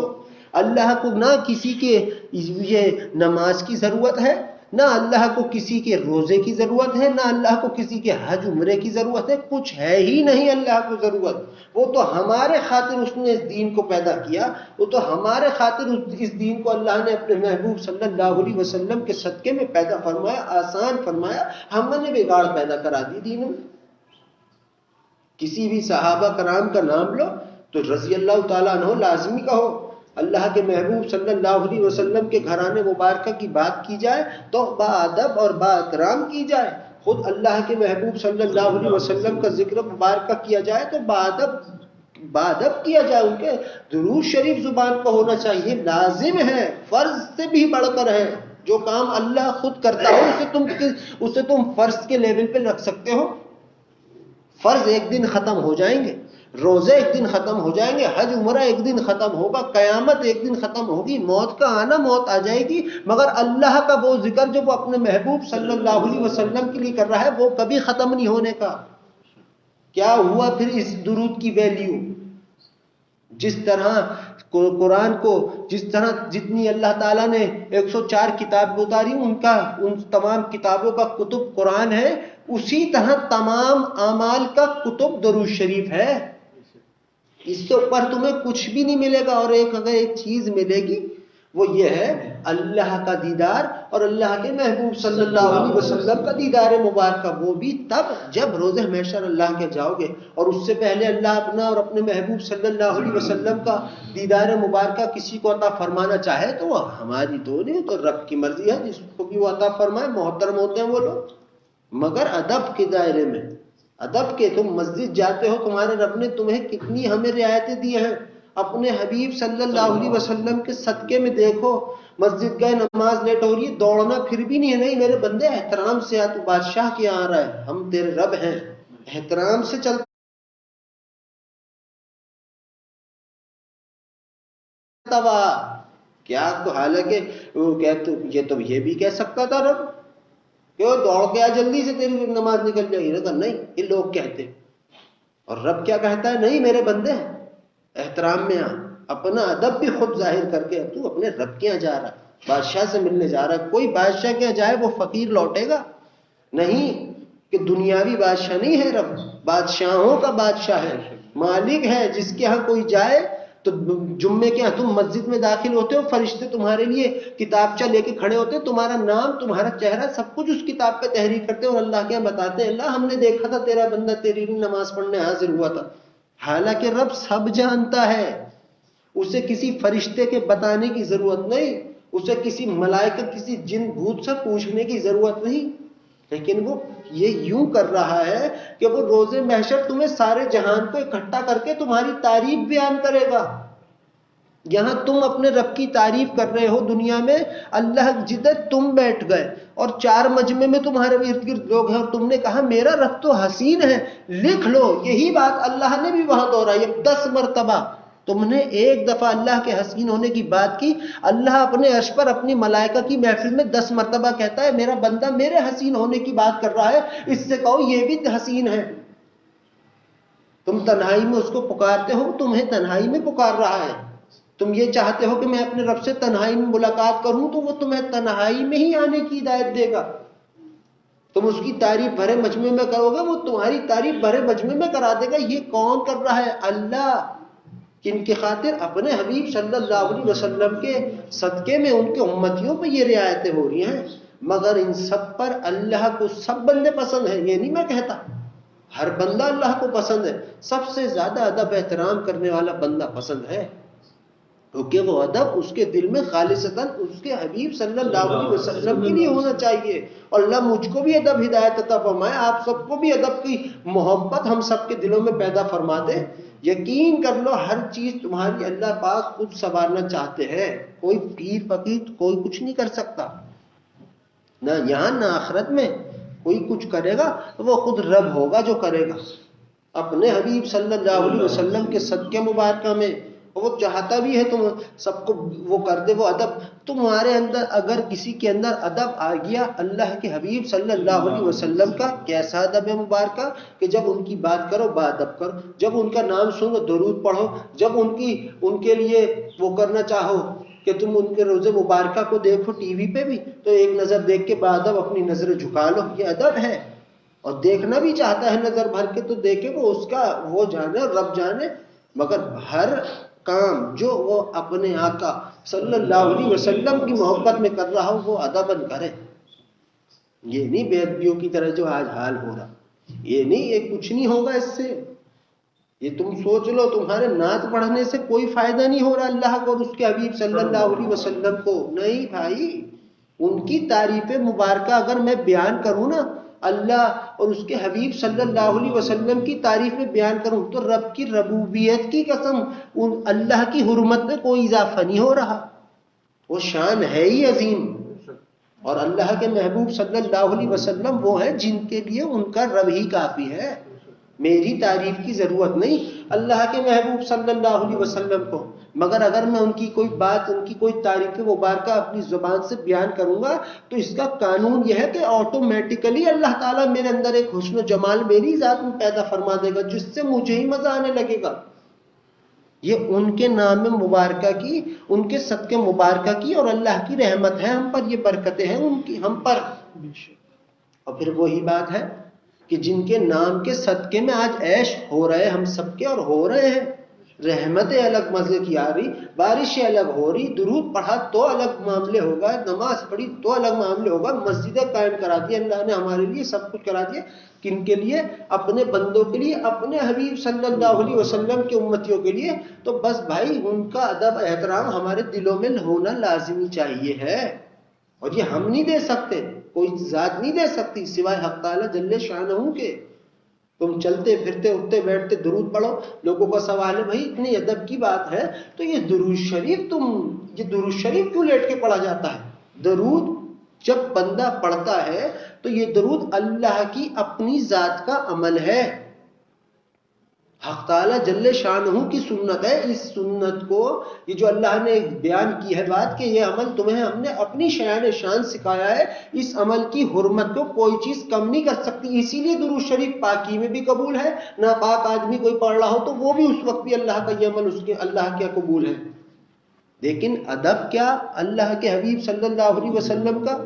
اللہ کو نہ کسی کے یہ نماز کی ضرورت ہے، نہ اللہ کو کسی کے روزے کی ضرورت ہے، نہ اللہ کو کسی کے حج عمرے کی ضرورت ہے، کچھ ہے ہی نہیں اللہ کو ضرورت۔ وہ تو ہمارے خاطر اس نے اس دین کو پیدا کیا، وہ تو ہمارے خاطر اس دین کو اللہ نے اپنے محبوب صلی اللہ علیہ وسلم کے صدقے میں پیدا فرمایا، آسان فرمایا، ہم نے بگاڑ پیدا کرا دی دین میں۔ کسی بھی صحابہ کرام کا نام لو تو رضی اللہ تعالیٰ عنہ لازمی کہو، اللہ کے محبوب صلی اللہ علیہ وسلم کے گھرانے مبارکہ کی بات کی جائے تو با ادب اور با احترام کی جائے، خود اللہ کے محبوب صلی اللہ علیہ وسلم کا ذکر مبارکہ کیا جائے تو با ادب کیا جائے، ان کے درود شریف زبان پر ہونا چاہیے، لازم ہے، فرض سے بھی بڑھ کر ہے۔ جو کام اللہ خود کرتا ہو اسے تم فرض کے لیول پہ رکھ سکتے ہو؟ فرض ایک دن ختم ہو جائیں گے، روزے ایک دن ختم ہو جائیں گے، حج عمرہ ایک دن ختم ہوگا، قیامت ایک دن ختم ہوگی، موت کا آنا موت آ جائے گی، مگر اللہ کا وہ ذکر جو وہ اپنے محبوب صلی اللہ علیہ وسلم کے لیے کر رہا ہے وہ کبھی ختم نہیں ہونے کا۔ کیا ہوا پھر اس درود کی ویلیو؟ جس طرح قرآن کو جتنی اللہ تعالیٰ نے 104 کتاب اتاری، ان تمام کتابوں کا کتب قرآن ہے، اسی طرح تمام اعمال کا کتب درود شریف ہے۔ اس سے اوپر تمہیں کچھ بھی نہیں ملے گا، اور اگر ایک چیز ملے گی وہ یہ ہے اللہ کا دیدار اور اللہ کے محبوب صلی اللہ علیہ وسلم کا دیدار مبارکہ، وہ بھی تب جب روز محشر اللہ کے جاؤ گے، اور اس سے پہلے اللہ اپنا اور اپنے محبوب صلی اللہ علیہ وسلم کا دیدار مبارکہ کسی کو عطا فرمانا چاہے تو وہ ہماری تو نہیں، تو رب کی مرضی ہے، جس کو بھی وہ عطا فرمائے، محترم ہوتے ہیں وہ لوگ، مگر ادب کے دائرے میں۔ ادب کے، تم مسجد جاتے ہو، تمہارے رب نے تمہیں کتنی ہمیں رعایتیں دی ہیں، اپنے حبیب صلی اللہ علیہ وسلم کے صدقے میں دیکھو، مسجد گئے نماز لیٹ ہو رہی ہے، دوڑنا پھر بھی نہیں ہے، نہیں میرے بندے احترام سے آ، تو بادشاہ کے یہاں آ رہا ہے، ہم تیرے رب ہیں، احترام سے چلتا کیا تو حالانکہ یہ تو یہ بھی کہہ سکتا تھا رب کہ دوڑ کے آ جلدی سے تیری نماز نکل جائے گی، نہیں یہ لوگ کہتے، اور رب کیا کہتا ہے، نہیں میرے بندے احترام میں آ، اپنا ادب بھی خود ظاہر کر کے، تو اپنے رب کے یہاں جا رہا ہے، بادشاہ سے ملنے جا رہا ہے، کوئی بادشاہ کے یہاں جائے وہ فقیر لوٹے گا نہیں، کہ دنیاوی بادشاہ نہیں ہے رب، بادشاہوں کا بادشاہ ہے، مالک ہے، جس کے ہاں کوئی جائے تو جمعے کے ہاں تم مسجد میں داخل ہوتے ہو، فرشتے تمہارے لیے کتابچہ لے کے کھڑے ہوتے ہیں، تمہارا نام، تمہارا چہرہ، سب کچھ اس کتاب پہ تحریر کرتے ہیں، اور اللہ کے یہاں بتاتے ہیں، اللہ ہم نے دیکھا تھا تیرا بندہ تیری نماز پڑھنے حاضر ہوا تھا۔ حالانکہ رب سب جانتا ہے، اسے کسی فرشتے کے بتانے کی ضرورت نہیں، اسے کسی ملائکہ، کسی جن بھوت سے پوچھنے کی ضرورت نہیں، لیکن وہ یہ یوں کر رہا ہے کہ وہ روز محشر تمہیں سارے جہان کو اکٹھا کر کے تمہاری تعریف بیان کرے گا۔ یہاں تم اپنے رب کی تعریف کر رہے ہو دنیا میں، اللہ جدھر تم بیٹھ گئے اور 4 مجمع میں تمہارے ارد گرد لوگ ہیں، اور تم نے کہا میرا رب تو حسین ہے، لکھ لو، یہی بات اللہ نے بھی وہاں دہرائی 10 مرتبہ۔ تم نے ایک دفعہ اللہ کے حسین ہونے کی بات کی، اللہ اپنے عرش پر اپنی ملائکہ کی محفل میں 10 مرتبہ کہتا ہے میرا بندہ میرے حسین ہونے کی بات کر رہا ہے، اس سے کہو یہ بھی حسین ہے۔ تم تنہائی میں اس کو پکارتے ہو، تمہیں تنہائی میں پکار رہا ہے، تم یہ چاہتے ہو کہ میں اپنے رب سے تنہائی میں ملاقات کروں تو وہ تمہیں تنہائی میں ہی آنے کی ہدایت دے گا، تم اس کی تعریف بھرے مجمع میں کرو گے، وہ تمہاری تعریف بھرے مجمع میں کرا دے گا۔ یہ کون کر رہا ہے؟ اللہ، کن کی خاطر؟ اپنے حبیب صلی اللہ علیہ وسلم کے صدقے میں ان کے امتیوں پہ یہ رعایتیں ہو رہی ہیں، مگر ان سب پر اللہ کو سب بندے پسند ہیں، یہ نہیں میں کہتا، ہر بندہ اللہ کو پسند ہے، سب سے زیادہ ادب احترام کرنے والا بندہ پسند ہے، کیونکہ وہ ادب اس کے دل میں خالصتاً اس کے حبیب صلی اللہ علیہ وسلم کے لیے ہونا چاہیے۔ اور اللہ مجھ کو بھی ادب ہدایت عطا فرمائے، آپ سب کو بھی ادب کی محبت ہم سب کے دلوں میں پیدا فرما دے۔ یقین کر لو ہر چیز تمہاری اللہ پاک خود سنوارنا چاہتے ہیں، کوئی پیر فقیر کوئی کچھ نہیں کر سکتا، نہ یہاں نہ آخرت میں کوئی کچھ کرے گا، وہ خود رب ہوگا جو کرے گا۔ اپنے حبیب صلی اللہ علیہ وسلم کے صدقے مبارکہ میں وہ چاہتا بھی ہے تم سب کو وہ کر دے وہ ادب. تمہارے اندر اگر کسی کے اندر ادب آ گیا اللہ کے حبیب صلی اللہ علیہ وسلم کا کیسا ادب ہے مبارکہ کہ جب ان کی بات کرو با ادب کرو, جب ان کا نام سنو درود پڑھو, جب ان کے لیے وہ کرنا چاہو کہ تم ان کے روزے مبارکہ کو دیکھو ٹی وی پہ بھی تو ایک نظر دیکھ کے با ادب اپنی نظر جھکا لو, یہ ادب ہے. اور دیکھنا بھی چاہتا ہے نظر بھر کے تو دیکھے وہ اس کا وہ جانے رب جانے, مگر ہر کام جو وہ اپنے آقا صلی اللہ علیہ وسلم کی محبت میں کر رہا ہو وہ ادباً کرے. یہ نہیں بے ادبیوں کی طرح جو آج حال ہو رہا, یہ نہیں, یہ کچھ نہیں ہوگا اس سے. یہ تم سوچ لو تمہارے نعت پڑھنے سے کوئی فائدہ نہیں ہو رہا اللہ کو اور اس کے حبیب صلی اللہ علیہ وسلم کو. نہیں بھائی, ان کی تعریف مبارکہ اگر میں بیان کروں نا, اللہ اور اس کے حبیب صلی اللہ علیہ وسلم کی تعریف میں بیان کروں تو رب کی ربوبیت کی قسم اللہ کی حرمت میں کوئی اضافہ نہیں ہو رہا. وہ شان ہے ہی عظیم. اور اللہ کے محبوب صلی اللہ علیہ وسلم وہ ہیں جن کے لیے ان کا رب ہی کافی ہے, میری تعریف کی ضرورت نہیں اللہ کے محبوب صلی اللہ علیہ وسلم کو. مگر اگر میں ان کی کوئی بات, ان کی کوئی تعریف مبارکہ اپنی زبان سے بیان کروں گا تو اس کا قانون یہ ہے کہ آٹومیٹیکلی اللہ تعالیٰ میرے اندر ایک حسن و جمال میری ذات میں پیدا فرما دے گا جس سے مجھے ہی مزہ آنے لگے گا. یہ ان کے نام مبارکہ کی, ان کے صدقے مبارکہ کی اور اللہ کی رحمت ہے ہم پر, یہ برکتیں ہیں ان کی ہم پر. اور پھر وہی بات ہے کہ جن کے نام کے صدقے میں آج عیش ہو رہے ہم سب کے, اور ہو رہے ہیں, رحمتیں الگ مزے کی آ رہی, بارشیں الگ ہو رہی, درود پڑھا تو الگ معاملے ہوگا, نماز پڑھی تو الگ معاملے ہوگا, مسجدیں قائم کرا دی اللہ نے ہمارے لیے, سب کچھ کرا دیا. کن کے لیے؟ اپنے بندوں کے لیے, اپنے حبیب صلی اللہ علیہ وسلم کے امتیوں کے لیے. تو بس بھائی ان کا ادب احترام ہمارے دلوں میں ہونا لازمی چاہیے ہے, اور یہ ہم نہیں دے سکتے, کوئی ذات نہیں دے سکتی سوائے حق تعالی جل شانہ کے. تم چلتے پھرتے اٹھتے بیٹھتے درود پڑھو, لوگوں کا سوال ہے بھائی اتنی ادب کی بات ہے تو یہ درود شریف کیوں لیٹ کے پڑھا جاتا ہے؟ درود جب بندہ پڑھتا ہے تو یہ درود اللہ کی اپنی ذات کا عمل ہے, حق تعالی جل شانہ کی سنت ہے. اس سنت کو یہ جو اللہ نے بیان کی ہے بات کہ یہ عمل تمہیں ہم نے اپنی شان شان سکھایا ہے, اس عمل کی حرمت کو کوئی چیز کم نہیں کر سکتی. اسی لیے درود شریف پاکی میں بھی قبول ہے, ناپاک آدمی کوئی پڑھ رہا ہو تو وہ بھی اس وقت بھی اللہ کا یہ عمل اس کے اللہ کیا قبول ہے. لیکن ادب کیا اللہ کے حبیب صلی اللہ علیہ وسلم کا,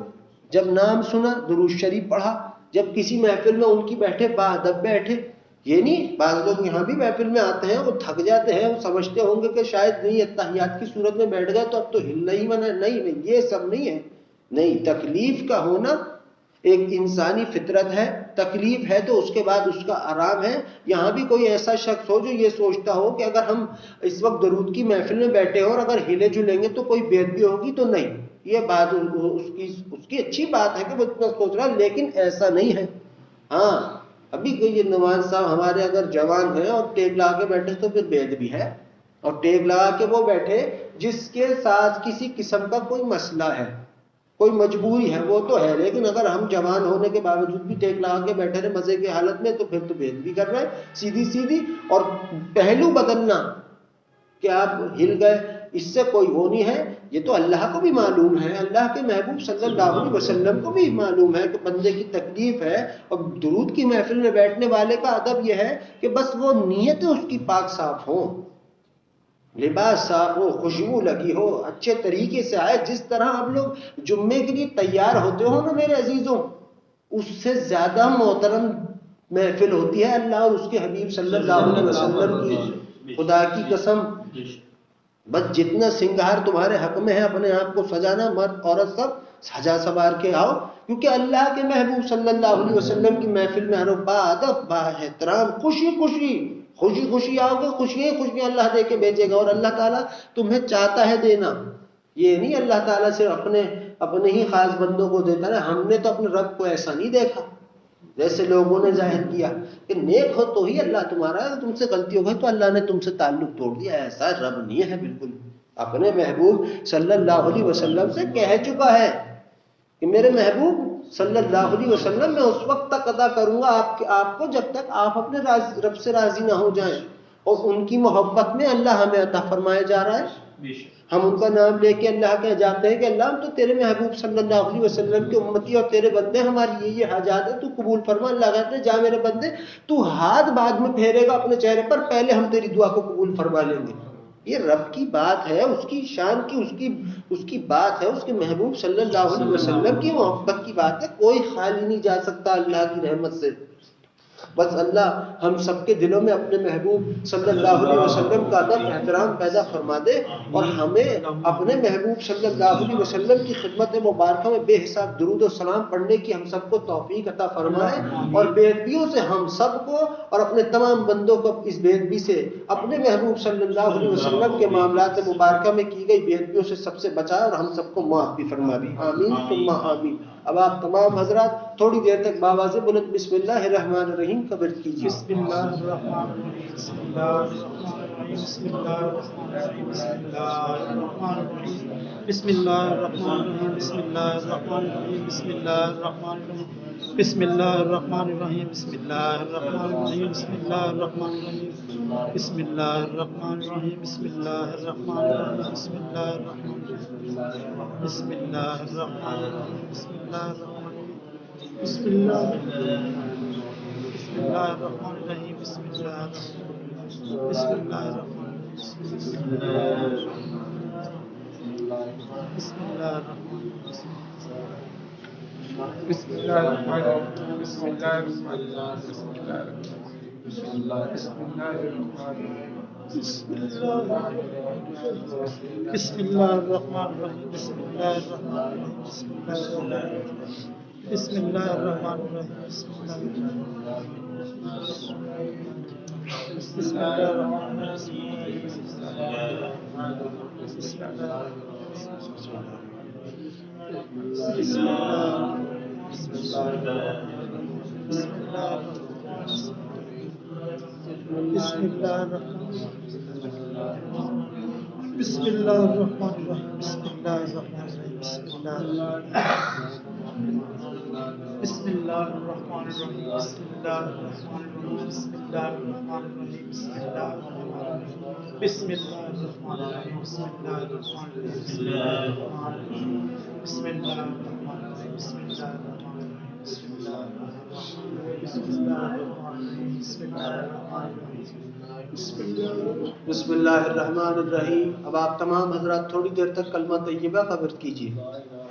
جب نام سنا درود شریف پڑھا, جب کسی محفل میں ان کی بیٹھے با ادب بیٹھے. یہ نہیں, بعض لوگ یہاں بھی محفل میں آتے ہیں وہ تھک جاتے ہیں, وہ سمجھتے ہوں گے کہ شاید نہیں اتحیات کی صورت میں بیٹھ گئے تو اب تو ہلنا ہی منع. نہیں, یہ سب نہیں ہے. نہیں, تکلیف کا ہونا ایک انسانی فطرت ہے, تکلیف ہے تو اس کے بعد اس کا آرام ہے. یہاں بھی کوئی ایسا شخص ہو جو یہ سوچتا ہو کہ اگر ہم اس وقت درود کی محفل میں بیٹھے ہو اور اگر ہلے جلیں گے تو کوئی بے ادبی ہوگی, تو نہیں, یہ بات اس کی اچھی بات ہے کہ وہ اتنا سوچ رہا, لیکن ایسا نہیں ہے. ہاں, ابھی یہ نواز صاحب ہمارے اگر جوان ہیں اور ٹیک لگا کے بیٹھے تو پھر بے ادبی ہے, اور ٹیک لگا کے وہ بیٹھے جس کے ساتھ کسی قسم کا کوئی مسئلہ ہے, کوئی مجبوری ہے, وہ تو ہے. لیکن اگر ہم جوان ہونے کے باوجود بھی ٹیک لگا کے بیٹھے رہے مزے کی حالت میں تو پھر تو بے ادبی کر رہے ہیں سیدھی. اور پہلو بدلنا کہ آپ ہل گئے, اس سے کوئی وہ نہیں ہے. یہ تو اللہ کو بھی معلوم ہے, اللہ کے محبوب صلی اللہ علیہ وسلم کو بھی معلوم ہے کہ بندے کی تکلیف ہے. اور درود کی محفل میں بیٹھنے والے کا ادب یہ ہے کہ بس وہ نیت اس کی پاک صاف ہو, لباس صاف ہو, خوشبو لگی ہو, اچھے طریقے سے آئے. جس طرح آپ لوگ جمعے کے لیے تیار ہوتے ہو نا میرے عزیزوں, اس سے زیادہ محترم محفل ہوتی ہے اللہ اور اس کے حبیب صلی اللہ علیہ وسلم کی. خدا کی قسم, بس جتنا سنگار تمہارے حق میں ہے اپنے آپ کو سجانا, مرد عورت سب سجا سوار کے آؤ, کیونکہ اللہ کے محبوب صلی اللہ علیہ وسلم کی محفل میں آؤ با ادب با احترام, خوشی آؤ گے, خوشیاں اللہ دے کے بھیجے گا. اور اللہ تعالیٰ تمہیں چاہتا ہے دینا, یہ نہیں اللہ تعالیٰ صرف اپنے ہی خاص بندوں کو دیتا ہے. ہم نے تو اپنے رب کو ایسا نہیں دیکھا جیسے لوگوں نے ظاہر کیا کہ نیک ہو تو ہی اللہ تمہارا, تم سے غلطی ہو گئی تو اللہ نے تم سے تعلق توڑ دیا. ایسا رب نہیں ہے بالکل. اپنے محبوب صلی اللہ علیہ وسلم سے کہہ چکا ہے کہ میرے محبوب صلی اللہ علیہ وسلم میں اس وقت تک ادا کروں گا آپ کو جب تک آپ اپنے رب سے راضی نہ ہو جائیں. اور ان کی محبت میں اللہ ہمیں عطا فرمایا جا رہا ہے. ہم ان کا نام لے کے اللہ کے جاتے ہیں کہ اللہ ہم تو تیرے محبوب صلی اللہ علیہ وسلم کی امتی اور تیرے بندے، ہماری یہ حاجات ہے، تو قبول فرما. اللہ کہتے ہیں جا میرے بندے، تو ہاتھ بعد میں پھیرے گا اپنے چہرے پر، پہلے ہم تیری دعا کو قبول فرما لیں گے. یہ رب کی بات ہے، اس کی شان کی، اس کی بات ہے، اس کے محبوب صلی اللہ علیہ وسلم کی محبت کی بات ہے. کوئی خالی نہیں جا سکتا اللہ کی رحمت سے. بس اللہ ہم سب کے دلوں میں اپنے محبوب صلی اللہ علیہ وسلم کا ادب احترام پیدا فرما دے، اور ہمیں اپنے محبوب صلی اللہ علیہ وسلم کی خدمت مبارکہ میں بے حساب درود و سلام پڑھنے کی ہم سب کو توفیق عطا فرمائے، اور بے ادبیوں سے ہم سب کو اور اپنے تمام بندوں کو اس بے ادبی سے، اپنے محبوب صلی اللہ علیہ وسلم کے معاملات مبارکہ میں کی گئی بے ادبیوں سے سب سے بچائے، اور ہم سب کو معاف بھی فرما دے. آمین ثم آمین. اب آپ تمام حضرات تھوڑی دیر تک باواز بلند بسم اللہ الرحمن الرحیم کا ورد کیجیے. بسم اللہ الرحمن الرحیم. بسم اللہ الرحمن الرحیم. بسم اللہ الرحمن الرحیم. بسم اللہ الرحمن الرحیم. بسم اللہ الرحمن الرحیم. بسم اللہ الرحمن الرحیم. بسم اللہ الرحمن الرحیم. بسم اللہ الرحمن الرحیم. بسم اللہ الرحمن الرحیم. بسم اللہ الرحمن الرحیم. بسم اللہ الرحمن الرحیم. بسم اللہ الرحمن الرحیم. بسم اللہ الرحمن الرحیم. بسم اللہ الرحمن الرحیم. بسم اللہ بسم اللہ الرحمن الرحیم. بسم اللہ بسم اللہ الرحمن الرحیم. بسم اللہ الرحمن الرحیم. بسم اللہ الرحمن الرحیم. بسم اللہ الرحمن الرحیم. بسم اللہ الرحمن الرحیم. بسم اللہ بسم اللہ الرحمن الرحیم. بسم اللہ الرحمن الرحیم. بسم اللہ الرحمن الرحیم. بسم اللہ بسم اللہ الرحمن الرحیم. بسم اللہ بسم اللہ بسم اللہ بسم اللہ بسم اللہ الرحمن الرحیم. بسم اللہ الرحمن الرحیم. بسم اللہ بسم اللہ الرحمن الرحیم. بسم اللہ الرحمن الرحیم. بسم اللہ الرحمن الرحیم. بسم اللہ الرحمن الرحیم. بسم اللہ الرحمن الرحیم. بسم اللہ الرحمن الرحیم. بسم اللہ الرحمن الرحیم. بسم اللہ الرحمن الرحیم. بسم اللہ الرحمن الرحیم. بسم اللہ الرحمن الرحیم. بسم اللہ الرحمن الرحیم. اب آپ تمام حضرات تھوڑی دیر تک کلمہ طیبہ کا ورد کیجیے.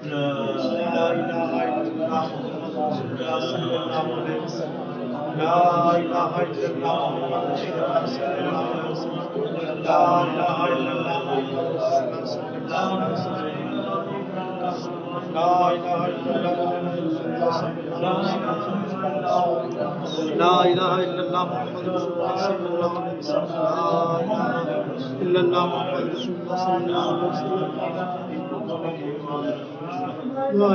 لا الہ الا اللہ محمد رسول اللہ صلی اللہ علیہ وسلم. لا الہ الا اللہ محمد رسول اللہ صلی اللہ علیہ وسلم. لا الہ الا اللہ محمد رسول اللہ صلی اللہ علیہ وسلم. لا الہ الا اللہ محمد رسول اللہ صلی اللہ علیہ وسلم. لا الہ الا اللہ محمد رسول اللہ صلی اللہ علیہ وسلم. لا الہ الا اللہ محمد رسول اللہ صلی اللہ علیہ وسلم. لا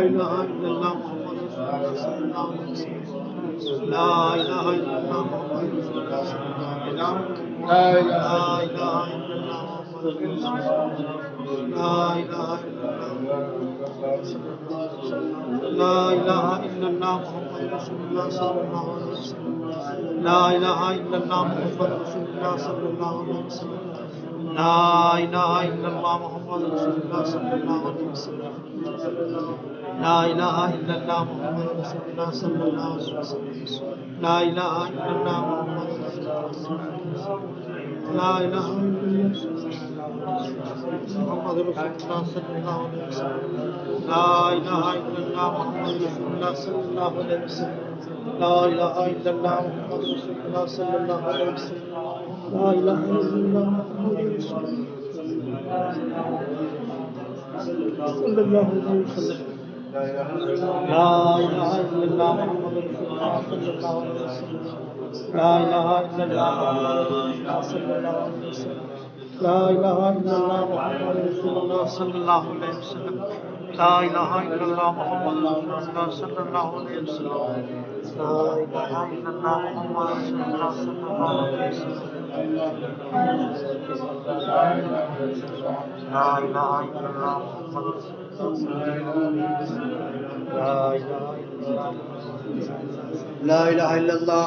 الہ الا اللہ محمد رسول اللہ صلی اللہ علیہ وسلم. لا الہ الا اللہ محمد رسول اللہ صلی اللہ علیہ وسلم. لا الہ الا اللہ محمد رسول اللہ. لا الہ الا اللہ. لا الہ الا اللہ محمد رسول اللہ صلی اللہ علیہ وسلم. لا الہ الا اللہ محمد رسول اللہ صلی اللہ علیہ وسلم. لا الہ الا اللہ محمد رسول اللہ صلی اللہ علیہ وسلم. لا الہ الا اللہ محمد رسول اللہ صلی اللہ علیہ وسلم. لا الہ الا اللہ محمد رسول اللہ صلی اللہ علیہ وسلم. لا الہ الا اللہ محمد رسول اللہ صلی اللہ علیہ وسلم. لا الہ الا اللہ محمد رسول اللہ صلی اللہ علیہ وسلم. لا الہ الا اللہ محمد رسول اللہ صلی اللہ علیہ وسلم. لا الہ الا اللہ محمد رسول اللہ صلی اللہ علیہ وسلم. لا الہ الا اللہ محمد رسول اللہ صلی اللہ علیہ وسلم. لا الہ الا اللہ محمد رسول اللہ صلی اللہ علیہ وسلم. لا الہ الا اللہ محمد رسول اللہ صلی اللہ علیہ وسلم. لا الہ الا اللہ محمد رسول اللہ صلی اللہ علیہ وسلم. لا الہ الا اللہ محمد رسول اللہ صلی اللہ علیہ وسلم. لا الہ الا اللہ محمد رسول اللہ صلی اللہ علیہ وسلم. لا الہ الا اللہ. لا الہ الا اللہ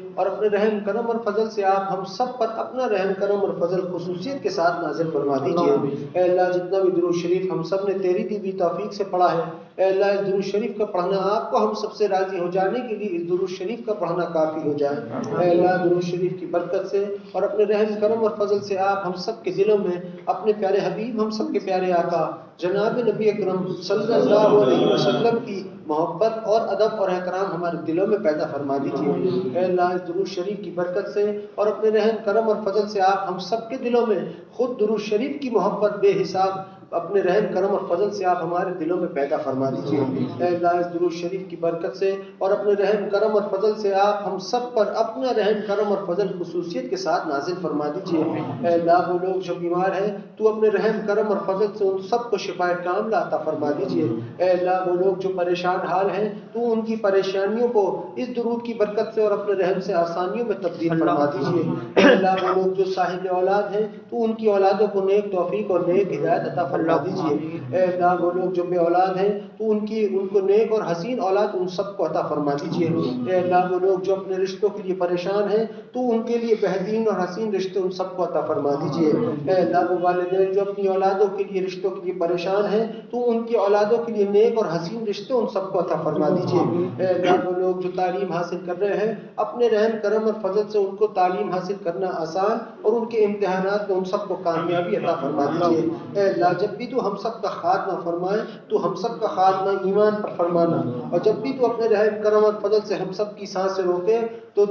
اور اپنے رحم کرم اور فضل سے آپ ہم سب پر اپنا رحم کرم اور فضل خصوصیت کے ساتھ نازل فرما دیجیے۔ اے اللہ جتنا بھی درود شریف ہم سب نے تیری دی ہوئی توفیق سے پڑھا ہے، اے اللہ اس درود شریف کا پڑھنا آپ کو ہم سب سے راضی ہو جانے کے لیے اس درود شریف کا پڑھنا کافی ہو جائے۔ اے اللہ درود شریف کی برکت سے اور اپنے رحم کرم اور فضل سے آپ ہم سب کے دلوں میں اپنے پیارے حبیب ہم سب کے پیارے آقا جناب نبی اکرم صلی اللہ علیہ وسلم کی محبت اور ادب اور احترام ہمارے دلوں میں پیدا فرما دیجیے۔ اے اللہ اس درود شریف کی برکت سے اور اپنے رحم کرم اور فضل سے آپ ہم سب کے دلوں میں خود درود شریف کی محبت بے حساب اپنے رحم کرم اور فضل سے آپ ہمارے دلوں میں پیدا فرما دیجیے۔ اے اللہ اس درود شریف کی برکت سے اور اپنے رحم کرم اور فضل سے آپ ہم سب پر اپنا رحم کرم اور فضل خصوصیت کے ساتھ نازل فرما دیجیے۔ اے اللہ وہ لوگ جو بیمار ہیں تو اپنے رحم کرم اور فضل سے ان سب کو شفائے کاملہ عطا فرما دیجیے۔ اے اللہ وہ لوگ جو پریشان حال ہیں تو ان کی پریشانیوں کو اس درود کی برکت سے اور اپنے رحم سے آسانیوں میں تبدیل فرما دیجیے۔ اے اللہ وہ لوگ جو صاحب اولاد ہیں تو ان کی اولادوں کو نیک توفیق اور نیک ہدایت عطا فرما دیجیے۔ اے اللہ وہ لوگ جو بے اولاد ہیں تو ان کو نیک اور حسین اولاد ان سب کو عطا فرما دیجیے۔ اے اللہ وہ لوگ جو اپنے رشتوں کے لیے پریشان ہیں تو ان کے لیے بہترین اور حسین رشتے ان سب کو عطا فرما دیجیے۔ اے اللہ وہ والدین جو اپنی اولادوں کے لیے رشتوں کے لیے پریشان ہیں تو ان کی اولادوں کے لیے نیک اور حسین رشتے ان سب کو عطا فرما دیجیے۔ اے اللہ وہ لوگ جو تعلیم حاصل کر رہے ہیں اپنے رحم کرم اور فضل سے ان کو تعلیم حاصل کرنا آسان اور ان کے امتحانات میں ان سب کو کامیابی عطا فرما دیجیے۔ اے اللہ جب بھی تو ہم سب کا خاتمہ فرمائے تو ہم سب کا خاتمہ ایمان پر فرمانا، اور جب بھی تو اپنے رحم کرم اور فضل سے ہم سب کی سانسیں روکے تو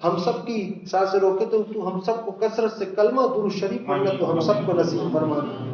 ہم سب کی سانسیں روکے تو ہم سب کو کثرت سے کلمہ اور درود شریف پڑھنا تو ہم سب کو نصیب فرمانا۔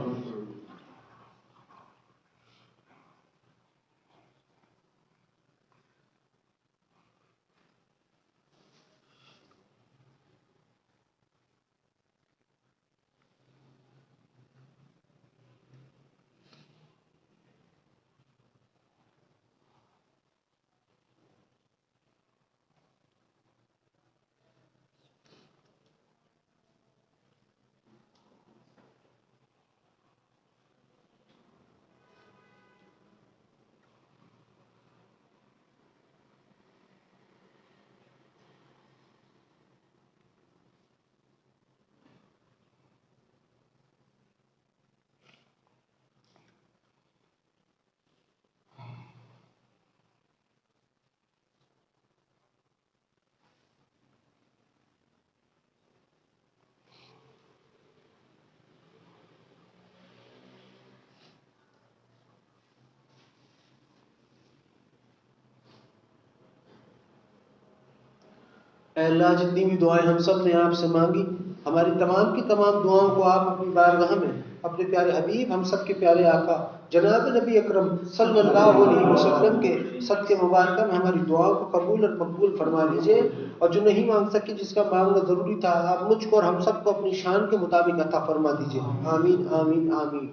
اے اللہ جتنی بھی دعائیں ہم سب نے آپ سے مانگی ہماری تمام کی تمام دعاؤں کو آپ اپنی بارگاہ میں اپنے پیارے حبیب ہم سب کے پیارے آقا جناب نبی اکرم صلی اللہ علیہ وسلم کے صدقے مبارکہ میں ہماری دعاؤں کو قبول اور مقبول فرما لیجیے، اور جو نہیں مانگ سکے جس کا مانگنا ضروری تھا آپ مجھ کو اور ہم سب کو اپنی شان کے مطابق عطا فرما دیجیے۔ آمین آمین آمین۔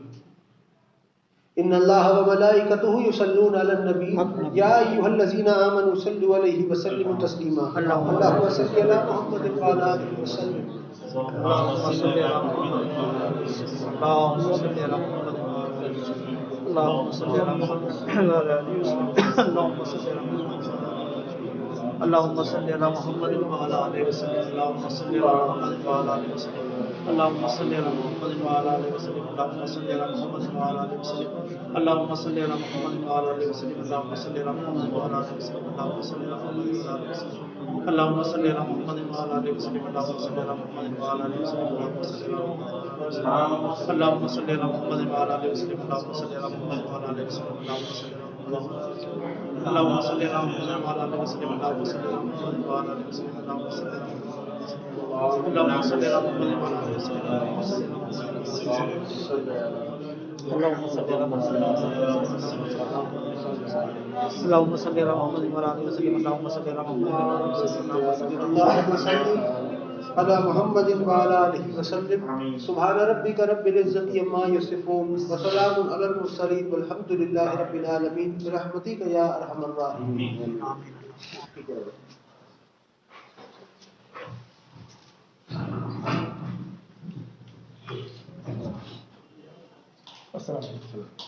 ان اللہ وملائکتہ یصلون علی النبی یا ایھا الذین آمنوا صلوا علیہ وسلموا تسلیما۔ اللہم صل علی محمد وعلی آلہ وسلم۔ اللهم صل على محمد وعلى آله وسلم. اللهم صل على محمد وعلى آله وسلم. اللهم صل على محمد وعلى آله وسلم. اللهم صل على محمد وعلى آله وسلم. اللهم صل على محمد وعلى آله وسلم. اللهم صل على محمد وعلى آله وسلم. اللهم صل على محمد وعلى آله وسلم. اللهم صل على محمد وعلى آله وسلم. اللهم صل على محمد وعلى آله وسلم. اللهم صل على محمد وعلى آله وسلم. اللهم صل على محمد وعلى آله وسلم. اللهم صل على محمد وعلى آله وسلم. اللهم صل على محمد وعلى آله وسلم. اللهم صل على محمد وعلى آله وسلم. اللهم صل على محمد وعلى آله وسلم. اللهم صل على محمد وعلى آله وسلم. اللهم صل على محمد وعلى آله وسلم. اللهم صل على محمد اللهم صل على محمد وعلى آله وسلم. اللهم صل على محمد اللهم صل على محمد وعلى آله وسلم. اللهم صل على محمد وعلى آله وسلم. اللهم صل على محمد وعلى آله وسلم. سبحان ربك رب العزة عما يصفون وسلام على المرسلين والحمد لله رب العالمين برحمتك يا أرحم الراحمين. السلام علیکم.